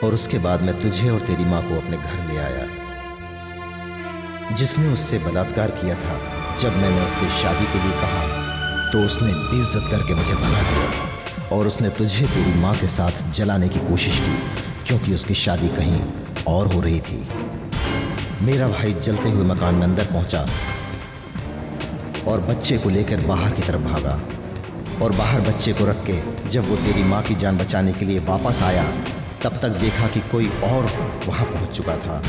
और उसके बाद मैं तुझे और तेरी मां को अपने घर ले आया। जिसने उससे बलात्कार किया था, जब मैंने उससे शादी के लिए कहा तो उसने बेइज्जत करके मुझे भगा दिया और उसने तुझे तेरी मां के साथ जलाने की कोशिश की, क्योंकि उसकी शादी कहीं और हो रही थी। मेरा भाई जलते हुए मकान में अंदर पहुंचा और बच्चे को लेकर बाहर की तरफ भागा और बाहर बच्चे को रख के जब वो तेरी माँ की जान बचाने के लिए वापस आया, तब तक देखा कि कोई और वहाँ पहुँच चुका था।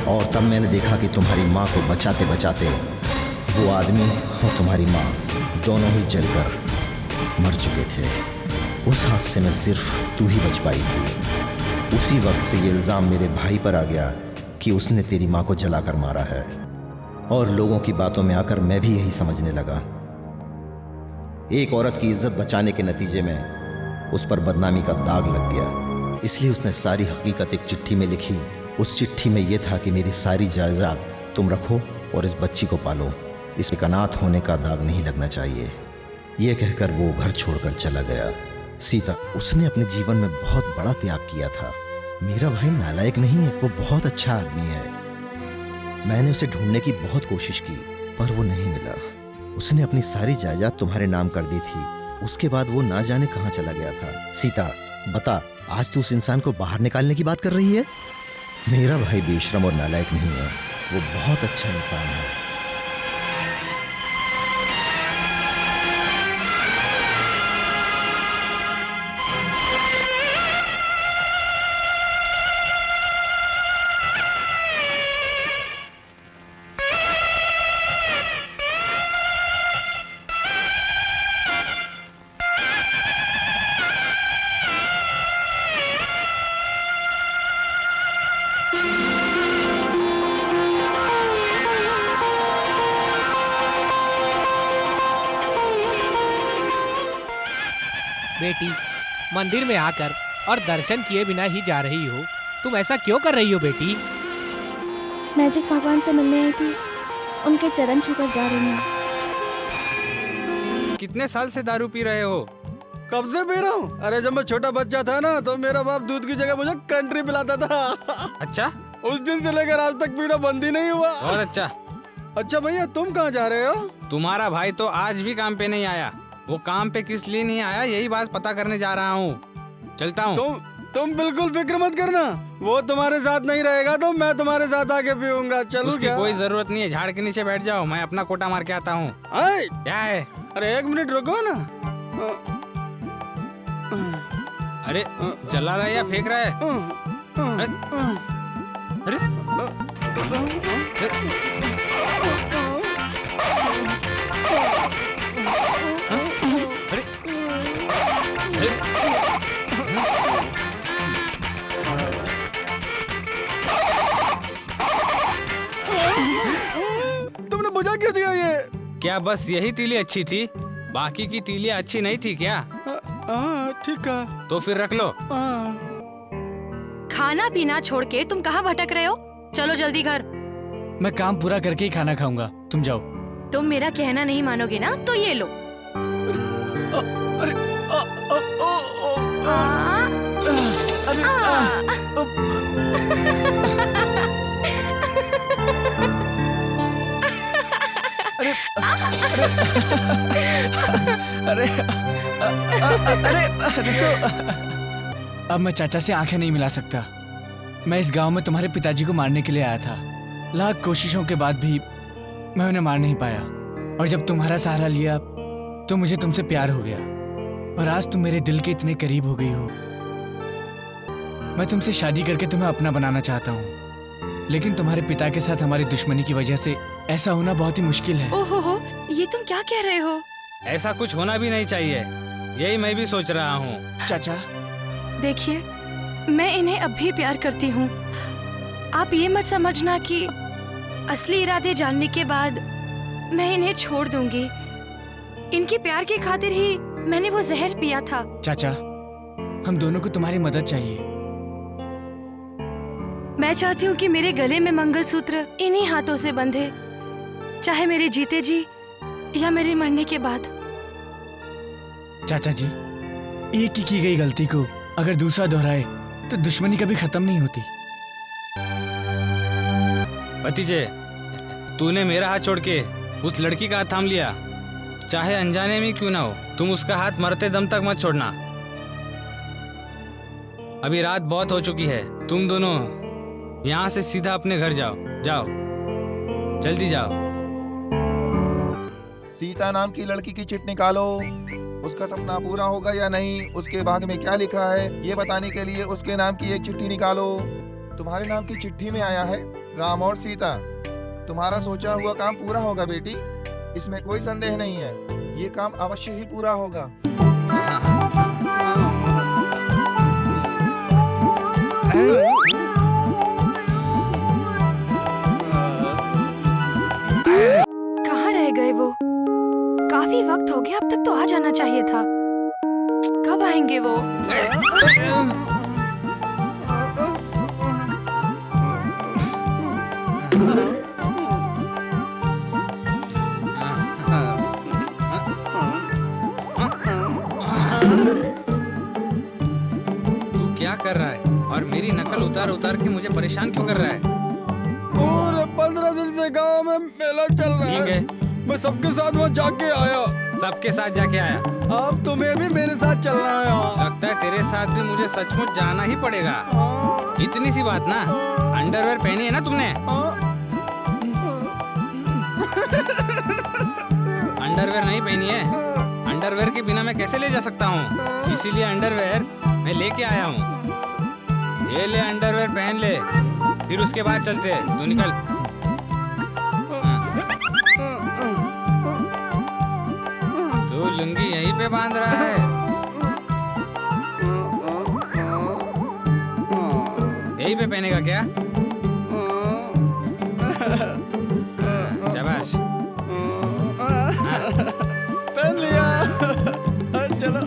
और तब मैंने देखा कि तुम्हारी माँ को बचाते बचाते वो आदमी और तुम्हारी माँ दोनों ही जलकर मर चुके थे। उस हादसे में सिर्फ तू ही बच पाई थी। उसी वक्त से ये इल्ज़ाम मेरे भाई पर आ गया कि उसने तेरी माँ को जलाकर मारा है, और लोगों की बातों में आकर मैं भी यही समझने लगा। एक औरत की इज्जत बचाने के नतीजे में उस पर बदनामी का दाग लग गया, इसलिए उसने सारी हकीकत एक चिट्ठी में लिखी। उस चिट्ठी में यह था कि मेरी सारी जायदाद तुम रखो और इस बच्ची को पालो, इसमें अनाथ होने का दाग नहीं लगना चाहिए। यह कहकर वो घर छोड़कर चला गया। सीता, उसने अपने जीवन में बहुत बड़ा त्याग किया था। मेरा भाई नालायक नहीं है, वो बहुत अच्छा आदमी है। मैंने उसे ढूंढने की बहुत कोशिश की पर वो नहीं मिला। उसने अपनी सारी जायदाद तुम्हारे नाम कर दी थी। उसके बाद वो ना जाने कहाँ चला गया था। सीता, बता, आज तू उस इंसान को बाहर निकालने की बात कर रही है? मेरा भाई बेशरम और नालायक नहीं है, वो बहुत अच्छा इंसान है। बेटी, मंदिर में आकर और दर्शन किए बिना ही जा रही हो, तुम ऐसा क्यों कर रही हो बेटी? मैं जिस भगवान से मिलने आई थी, उनके चरण छूकर जा रही हूँ। कितने साल से दारू पी रहे हो? कब से पी रहा हूँ? अरे जब मैं छोटा बच्चा था ना, तो मेरा बाप दूध की जगह मुझे कंट्री पिलाता था। अच्छा? उस दिन से लेकर आज तक पीना बंद ही नहीं हुआ। बहुत अच्छा। अच्छा भैया, तुम कहाँ जा रहे हो? तुम्हारा भाई तो आज भी काम पे नहीं आया। वो काम पे किस लिए नहीं आया, यही बात पता करने जा रहा हूँ। चलता हूँ। तुम बिल्कुल फिक्र मत करना, वो तुम्हारे साथ नहीं रहेगा तो मैं तुम्हारे साथ आके पीऊंगा। चलो उसकी कोई जरूरत नहीं है, झाड़ के नीचे बैठ जाओ, मैं अपना कोटा मार के आता हूँ। क्या है? अरे 1 मिनट रुको ना। अरे जला रहा है या फेंक रहा है? अरे तुमने बुझा क्यों दिया ये? क्या बस यही तीली अच्छी थी? बाकी की तीलियां अच्छी नहीं थी क्या? ठीक है। तो फिर रख लो। खाना पीना छोड़ के तुम कहाँ भटक रहे हो? चलो जल्दी घर। मैं काम पूरा करके ही खाना खाऊंगा, तुम जाओ। तुम मेरा कहना नहीं मानोगे ना, तो ये लो। अरे रुको। अब मैं चाचा से आंखें नहीं मिला सकता। मैं इस गांव में तुम्हारे पिताजी को मारने के लिए आया था। लाख कोशिशों के बाद भी मैं उन्हें मार नहीं पाया, और जब तुम्हारा सहारा लिया तो मुझे तुमसे प्यार हो गया, और आज तुम मेरे दिल के इतने करीब हो गई हो। मैं तुमसे शादी करके तुम्हें अपना बनाना चाहता हूँ, लेकिन तुम्हारे पिता के साथ हमारी दुश्मनी की वजह से ऐसा होना बहुत ही मुश्किल है। ओहो, ये तुम क्या कह रहे हो? ऐसा कुछ होना भी नहीं चाहिए, यही मैं भी सोच रहा हूँ। चाचा देखिए, मैं इन्हें अब भी प्यार करती हूँ। आप ये मत समझना कि असली इरादे जानने के बाद मैं इन्हें छोड़ दूंगी। इनके प्यार की खातिर ही मैंने वो जहर पिया था। चाचा, हम दोनों को तुम्हारी मदद चाहिए। मैं चाहती हूँ कि मेरे गले में मंगलसूत्र इन्हीं हाथों से बंधे, चाहे मेरे जीते जी या मेरे मरने के बाद। चाचा जी, एक ही की गई गलती को अगर दूसरा दोहराए तो दुश्मनी कभी खत्म नहीं होती। भतीजे, तूने मेरा हाथ छोड़ के उस लड़की का हाथ थाम लिया, चाहे अनजाने में क्यों ना हो। तुम उसका हाथ मरते दम तक मत छोड़ना। अभी रात बहुत हो चुकी है, तुम दोनों यहाँ से सीधा अपने घर जाओ। जाओ, जल्दी जाओ। सीता नाम की लड़की की चिट निकालो। उसका सपना पूरा होगा या नहीं, उसके भाग्य में क्या लिखा है, ये बताने के लिए उसके नाम की एक चिट्ठी निकालो। तुम्हारे नाम की चिट्ठी में आया है राम और सीता। तुम्हारा सोचा हुआ काम पूरा होगा बेटी, इसमें कोई संदेह नहीं है। ये काम अवश्य ही पूरा होगा। कहाँ रह गए वो? काफी वक्त हो गया, अब तक तो आ जाना चाहिए था। कब आएंगे वो? तू क्या कर रहा है और मेरी नकल उतार उतार के मुझे परेशान क्यों कर रहा है? पूरे 15 दिन से गांव में मेला चल रहा है। मैं सबके साथ वहाँ जाके आया। सबके साथ जाके आया? अब तुम्हें भी मेरे साथ चलना है। लगता है तेरे साथ भी मुझे सचमुच जाना ही पड़ेगा। इतनी सी बात ना, अंडरवेयर पहनी है ना तुमने? अंडरवेयर नहीं पहनी है? अंडरवेयर के बिना मैं कैसे ले जा सकता हूँ? इसीलिए अंडरवेयर मैं लेके आया हूँ। ये ले अंडरवेयर पहन ले, फिर उसके बाद चलते हैं। तू निकल। तू लुंगी यहीं पे बांध रहा है? यहीं पे पहनेगा क्या? शाबाश, पहन लिया। चलो।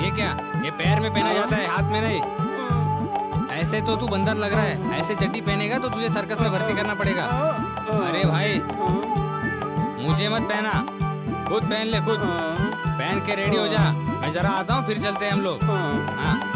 ये क्या? ये पैर में पहना जाता है, हाथ में नहीं। ऐसे तो तू बंदर लग रहा है। ऐसे चड्डी पहनेगा तो तुझे सर्कस में भर्ती करना पड़ेगा। अरे भाई, मुझे मत पहना, खुद पहन ले। खुद पहन के रेडी हो जा। मैं जरा आता हूँ, फिर चलते हैं हम लोग। हाँ।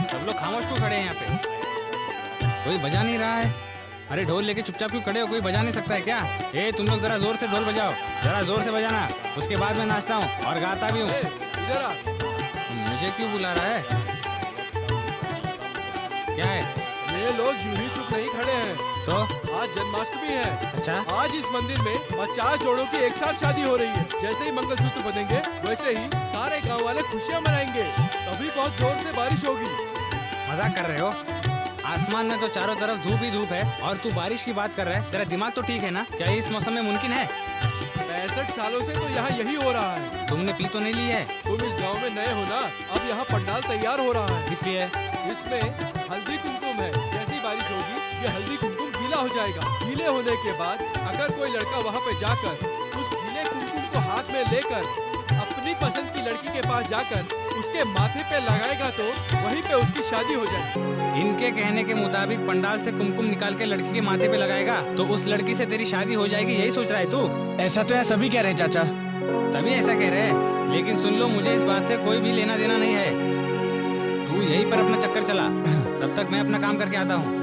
सब लोग खामोश क्यों खड़े हैं यहाँ पे? कोई बजा नहीं रहा है। अरे ढोल लेके चुपचाप क्यों खड़े हो? कोई बजा नहीं सकता है क्या? ए तुम लोग जरा जोर से ढोल बजाओ, जरा जोर से बजाना। उसके बाद मैं नाचता हूँ और गाता भी हूँ। इधर आ। मुझे क्यों बुला रहा है? क्या है? ये लोग यूं ही चुप नहीं खड़े हैं। तो आज जन्माष्टमी है। अच्छा, आज इस मंदिर में 50 जोड़ों की एक साथ शादी हो रही है। जैसे ही मंगलसूत्र बंधेंगे वैसे ही सारे गांव वाले खुशियां मनाएंगे। तभी बहुत जोर से बारिश होगी। मजाक कर रहे हो? आसमान में तो चारों तरफ धूप ही धूप है और तू बारिश की बात कर रहा है। तेरा दिमाग तो ठीक है ना? क्या इस मौसम में मुमकिन है? 65 सालों से तो यहाँ यही हो रहा है। तुमने पी तो नहीं ली है? तुम इस गांव में नए हो ना, अब यहाँ पंडाल तैयार हो रहा है। इसलिए इसमें हल्दी कुमकुम है। जैसी बारिश होगी ये हल्दी कुमकुम गीला हो जाएगा। गीले होने के बाद अगर कोई लड़का वहाँ पे जाकर उस गीले कुमकुम को हाथ में लेकर अपनी पसंद की लड़की के पास जाकर उसके माथे पे लगाएगा तो वहीं पे उसकी शादी हो जाएगी। इनके कहने के मुताबिक पंडाल से कुमकुम निकाल के लड़की के माथे पे लगाएगा तो उस लड़की से तेरी शादी हो जाएगी, यही सोच रहा है तू? ऐसा तो यहाँ सभी कह रहे हैं चाचा। सभी ऐसा कह रहे हैं, लेकिन सुन लो, मुझे इस बात से कोई भी लेना देना नहीं है। तू यहीं पर अपना चक्कर चला, तब तक मैं अपना काम करके आता हूँ।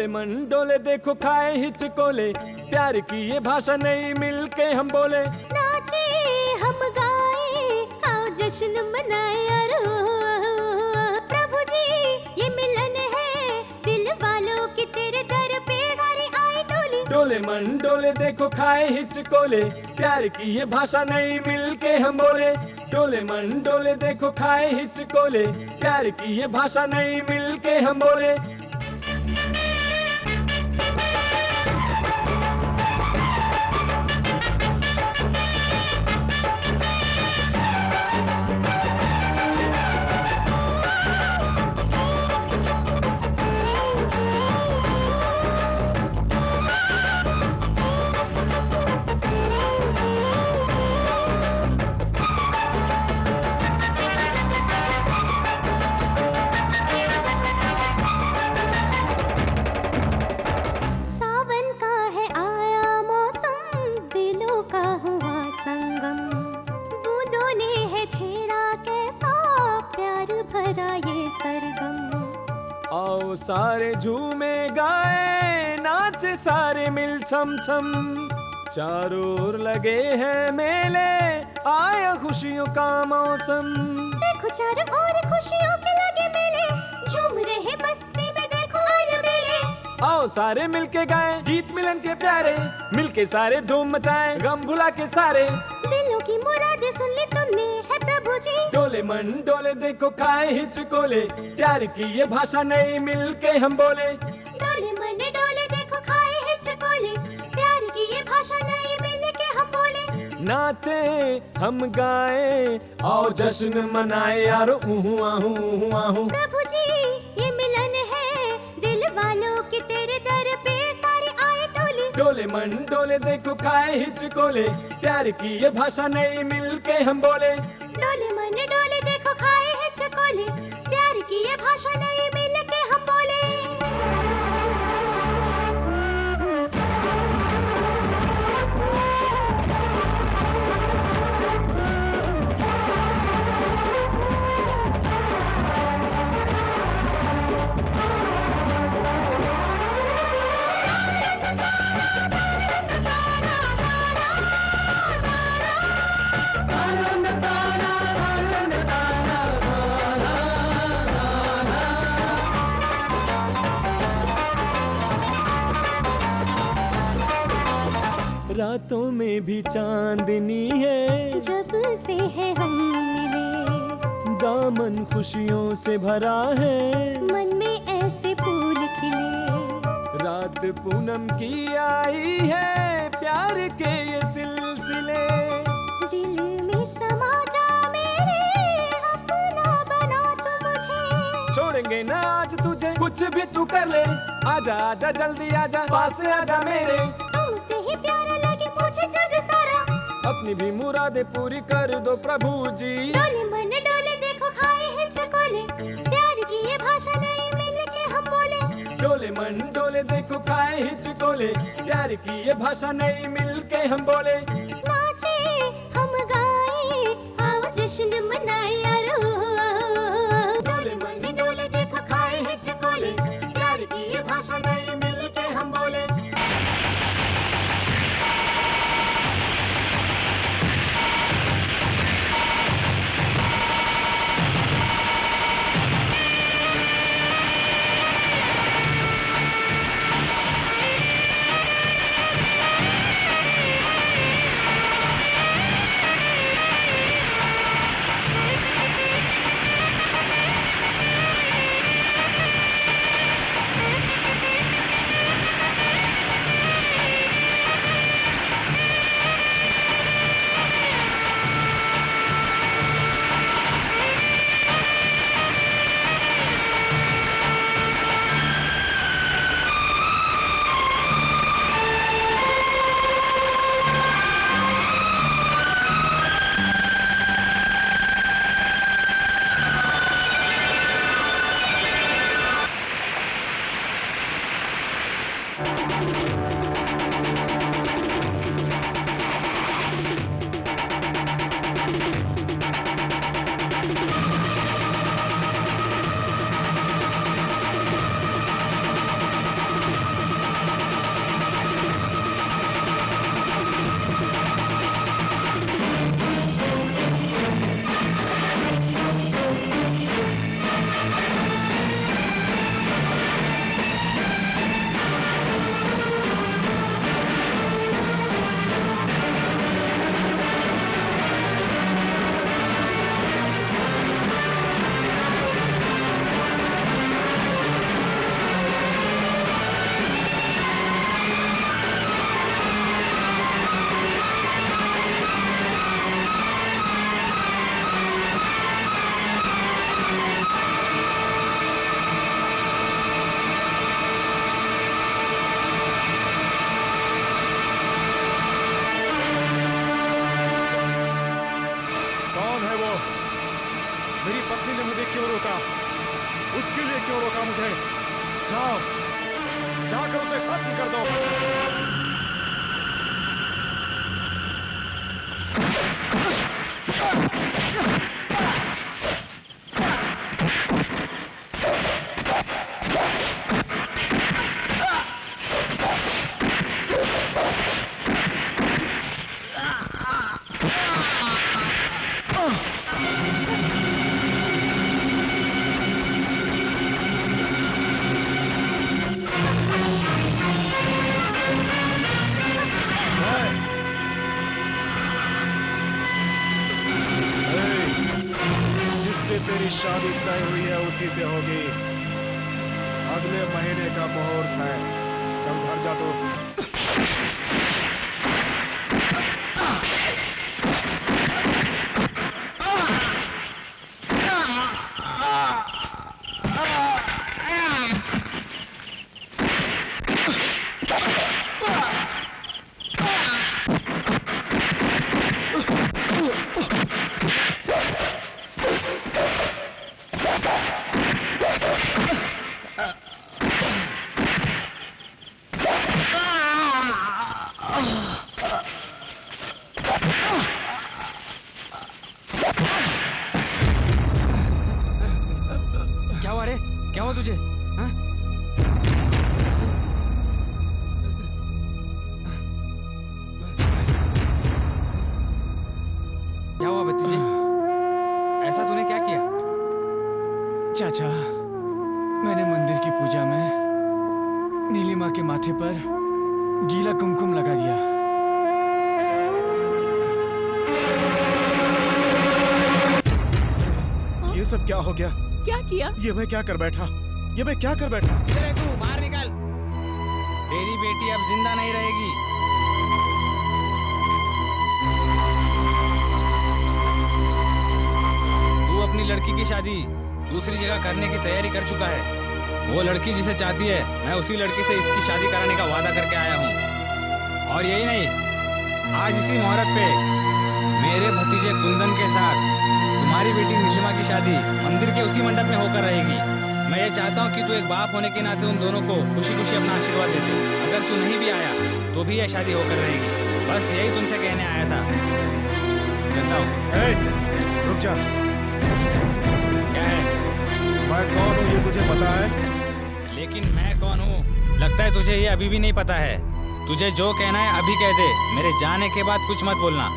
मन डोले देखो खाए हिचकोले, प्यार की ये भाषा नहीं मिलके हम बोले। नाचे हम गाए, आओ जश्न मनाए यारो। प्रभु जी ये मिलन है दिल वालों की, तेरे दर पे सारी आए टोली। डोले मन डोले देखो खाए हिचकोले, प्यार की ये भाषा नहीं मिलके हम बोले। डोले मन डोले देखो खाए हिचकोले, प्यार की ये भाषा नहीं मिलके हम बोले। आओ सारे झूमे गाए, नाचे सारे मिल छम छम। चारों ओर लगे हैं मेले, आया खुशियों का मौसम। देखो चारों ओर खुशियों के लगे मेले, झूम रहे बस्ती में देखो आए मेले। आओ सारे मिलके गाएं गीत मिलन के प्यारे, मिलके सारे धूम मचाएं गम भुला के सारे। दिलों की मुरादें सुन ली तुमने है प्रभु जी। डोले मन डोले देखो खाए हिचकोले, प्यार की ये भाषा नहीं मिलके हम बोले। डोले मन डोले देखो खाए हिचकोले, प्यार की ये भाषा नहीं मिलके हम बोले। नाचे हम गाए, आओ जश्न मनाए यारो ऊहू आहू ऊहू आहू। प्रभु जी ये मिलन है दिल वालों की, तेरे दर पे सारे आए टोली। डोले मन डोले देखो खाए हिचकोले, प्यार की ये भाषा नहीं मिलके हम बोले। डोले मन डोले देखो खाए हिचकोले, प्यार की ये भाषा नहीं मिलके हम बोले। रातों में भी चांदनी है। जब से है हम मिले दामन खुशियों से भरा है। मन में ऐसे फूल खिले। रात पूनम की आई है प्यार के ये सिलसिले। दिल में समा जा मेरे अपना बना तू मुझे। छोड़ेंगे ना आज तुझे कुछ भी तू कर ले। आजा आजा जल्दी आजा पास आजा मेरे। तुमसे ही प्यार लगे मुझे जग सारा। अपनी भी मुरादें पूरी कर दो प्रभु जी। डोले मन डोले देखो खाए हैं चकोले। प्यार की ये भाषा नहीं मिल के हम बोले। डोले मन डोले देखो खाए हिचकोले। प्यार की ये भाषा नहीं मिल के हम बोले। नाचे हम गाए आओ जश्न मनाए यारो। डोले मन डोले देखो खाए हिचकोले। प्यार की ये भाषा नहीं मिल के हम बोले। मेरी पत्नी ने मुझे क्यों रोका? उसके लिए क्यों रोका मुझे? जाओ, जाकर उसे खत्म कर दो। तेरी शादी तय हुई है उसी से होगी। अगले महीने का मुहूर्त है। जब घर जा तो क्या हुआ तुझे? हाँ? क्या हुआ भतीजे? ऐसा तूने क्या किया? चाचा, मैंने मंदिर की पूजा में नीलिमा के माथे पर गीला कुमकुम लगा दिया। क्या हो गया? क्या किया? ये मैं क्या कर बैठा? ये मैं क्या कर बैठा? इधर है तू, बाहर निकल। तेरी बेटी अब जिंदा नहीं रहेगी। तू अपनी लड़की की शादी दूसरी जगह करने की तैयारी कर चुका है। वो लड़की जिसे चाहती है, मैं उसी लड़की से इसकी शादी कराने का वादा करके आया हूँ। और यही नहीं, आज इसी मुहूर्त पे मेरे भतीजे कुंदन के साथ तुम्हारी बेटी नीलिमा की शादी मंदिर के उसी मंडप में होकर रहेगी। मैं ये चाहता हूँ कि तू एक बाप होने के नाते उन दोनों को खुशी खुशी अपना आशीर्वाद दे दे। अगर तू नहीं भी आया तो भी यह शादी होकर रहेगी। बस यही तुमसे कहने आया था। चलता हूँ। रुक जा। क्या है? मैं कौन हूँ ये तुझे पता है? लेकिन मैं कौन हूँ लगता है तुझे ये अभी भी नहीं पता है। तुझे जो कहना है अभी कह दे, मेरे जाने के बाद कुछ मत बोलना।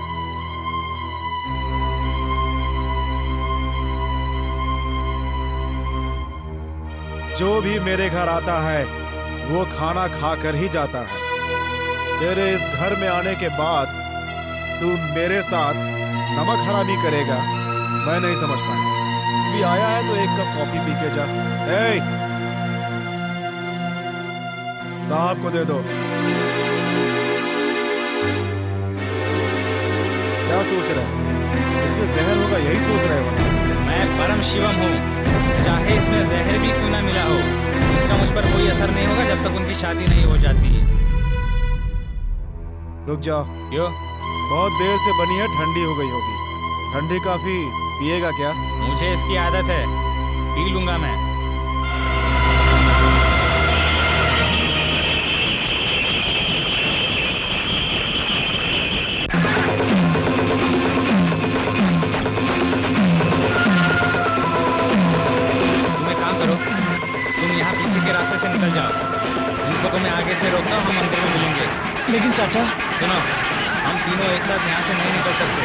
जो भी मेरे घर आता है वो खाना खा कर ही जाता है। तेरे इस घर में आने के बाद तू मेरे साथ नमक हरामी करेगा, मैं नहीं समझ पाया। भी आया है तो एक कप कॉफी पी के जा। साहब को दे दो। क्या सोच रहे हैं? इसमें जहर होगा यही सोच रहे हो? मैं परम शिवम हूँ, चाहे इसमें जहर भी क्यों ना मिला हो, इसका मुझ पर कोई असर नहीं होगा जब तक उनकी शादी नहीं हो जाती। रुक जाओ। क्यों? बहुत देर से बनी है, ठंडी हो गई होगी। ठंडी कॉफी पिएगा क्या? मुझे इसकी आदत है, पी लूंगा मैं। के रास्ते से निकल जाओ। इनको को मैं आगे से रोकता हूँ, हम मंदिर में मिलेंगे। लेकिन चाचा, सुनो, हम तीनों एक साथ यहाँ से नहीं निकल सकते।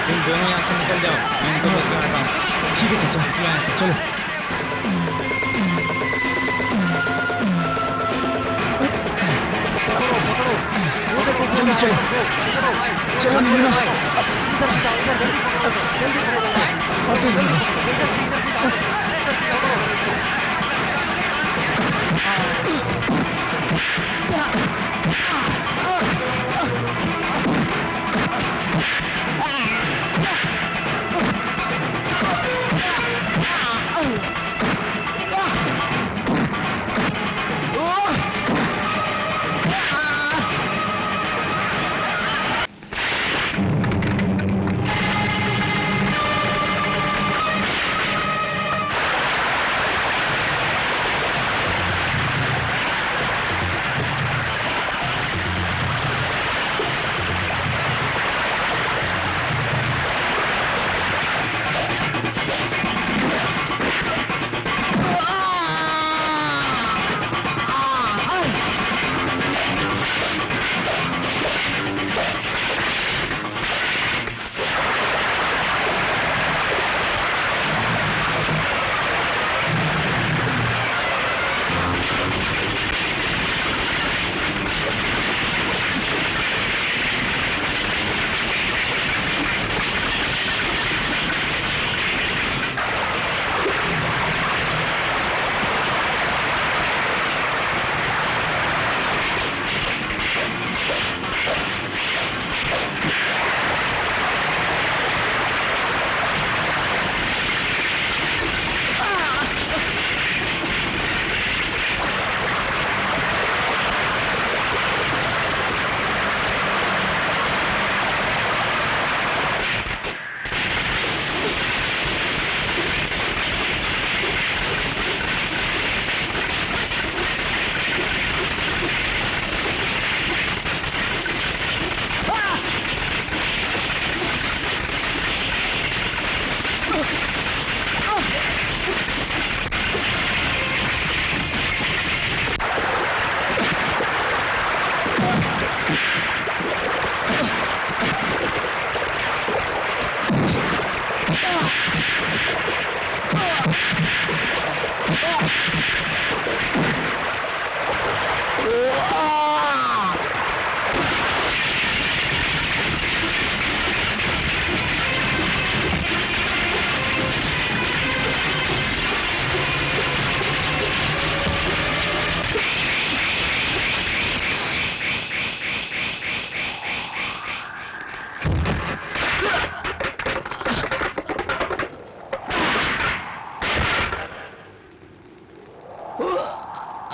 तुम दोनों यहाँ से निकल जाओ, मैं इनको देख कर आता हूँ। ठीक है चाचा, निकलो यहाँ से। चलो। जल्दी चलो, चलो नीलिमा, और तेज भागो।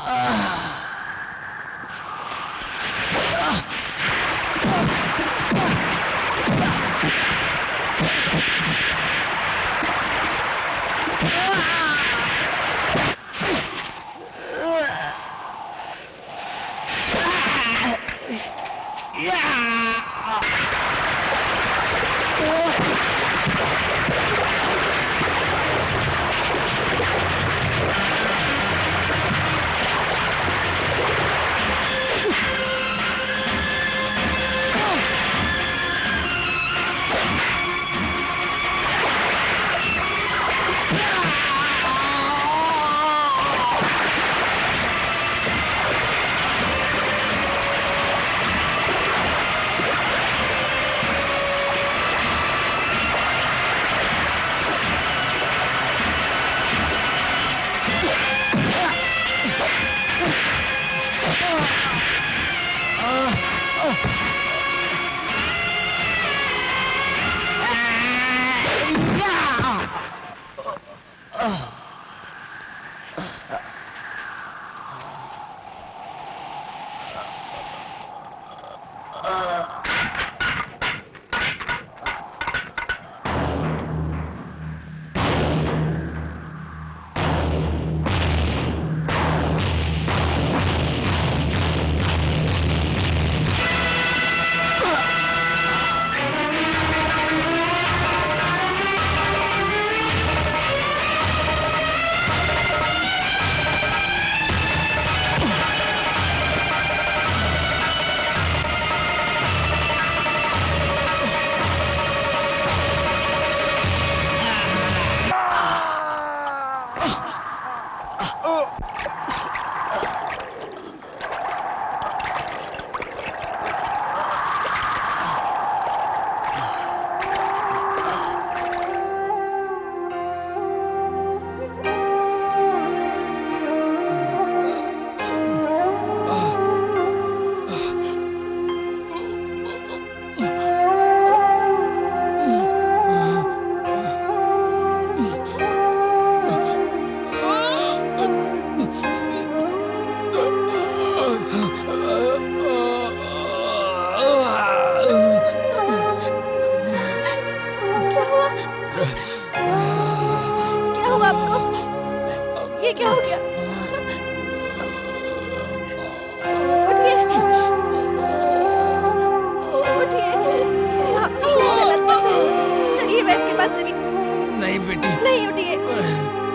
क्या हुआ आपको? ये क्या हो गया? उठिए, उठिए, आप तो खूब जलन में थे। चलिए वैद्य के पास चलिए। नहीं बेटी, नहीं, उठिए।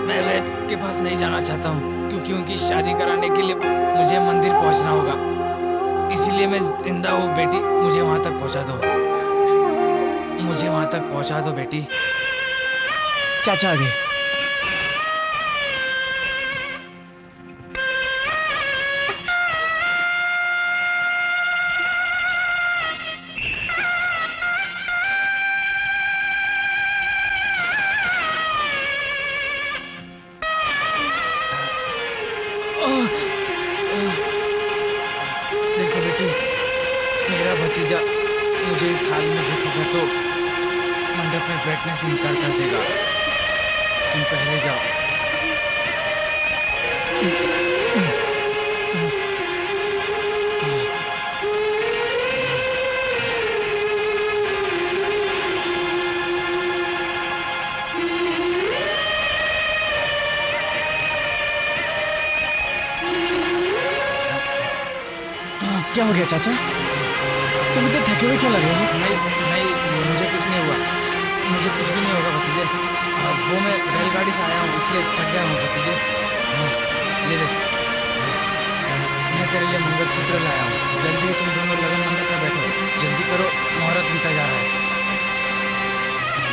मैं वैद्य के पास नहीं जाना चाहता हूँ क्योंकि उनकी शादी कराने के लिए मुझे मंदिर पहुँचना होगा। इसलिए मैं जिंदा हूँ बेटी, मुझे वहाँ तक पहुँचा दो, मुझे वहाँ तक पहुँचा दो बेटी। चाचा आ गए। देखो बेटी, मेरा भतीजा मुझे इस हाल में देखेगा तो मंडप में बैठने से इनकार कर देगा। तुम पहले जाओ। क्या हो गया चाचा? तुम इतने थके हुए क्यों लग रहे हो? नहीं, मुझे कुछ नहीं हुआ, मुझे कुछ भी नहीं होगा भतीजे। वो मैं बैलगाड़ी से आया हूँ इसलिए थक गया हूँ भतीजे। ये देख, मैं तेरे लिए मंगलसूत्र लाया हूँ। जल्दी ही तुम दोनों लगन मंडप में बैठो, जल्दी करो, मुहूर्त बीता जा रहा है।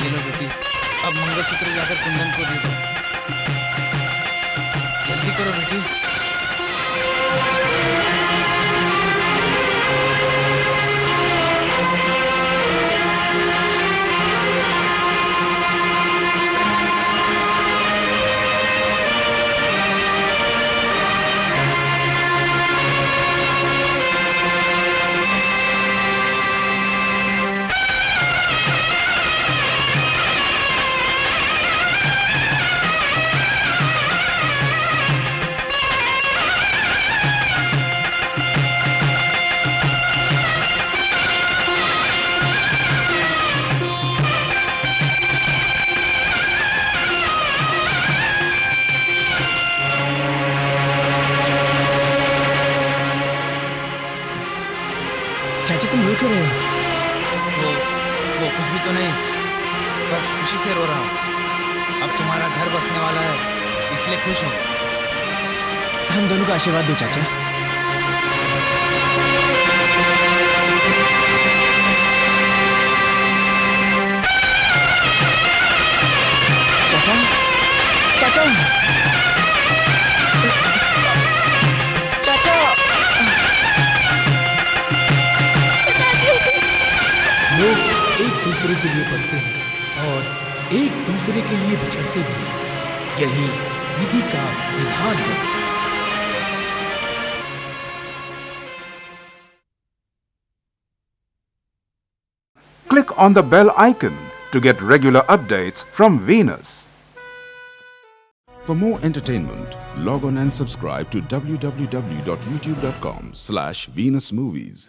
ये लो बेटी, अब मंगलसूत्र जाकर कुंदन को दे दो। जल्दी करो बेटी। चाचा तुम रो क्यों रहे हो? वो कुछ भी तो नहीं, बस खुशी से रो रहा हूँ। अब तुम्हारा घर बसने वाला है, इसलिए खुश हूँ। हम दोनों का आशीर्वाद दो चाचा। चाचा चाचा चाचा लोग एक दूसरे के लिए बनते हैं और एक दूसरे के लिए बिछड़ते भी हैं। यही विधि का विधान है। Click on the bell icon to get regular updates from Venus. For more entertainment, log on and subscribe to www.youtube.com/Venus Movies.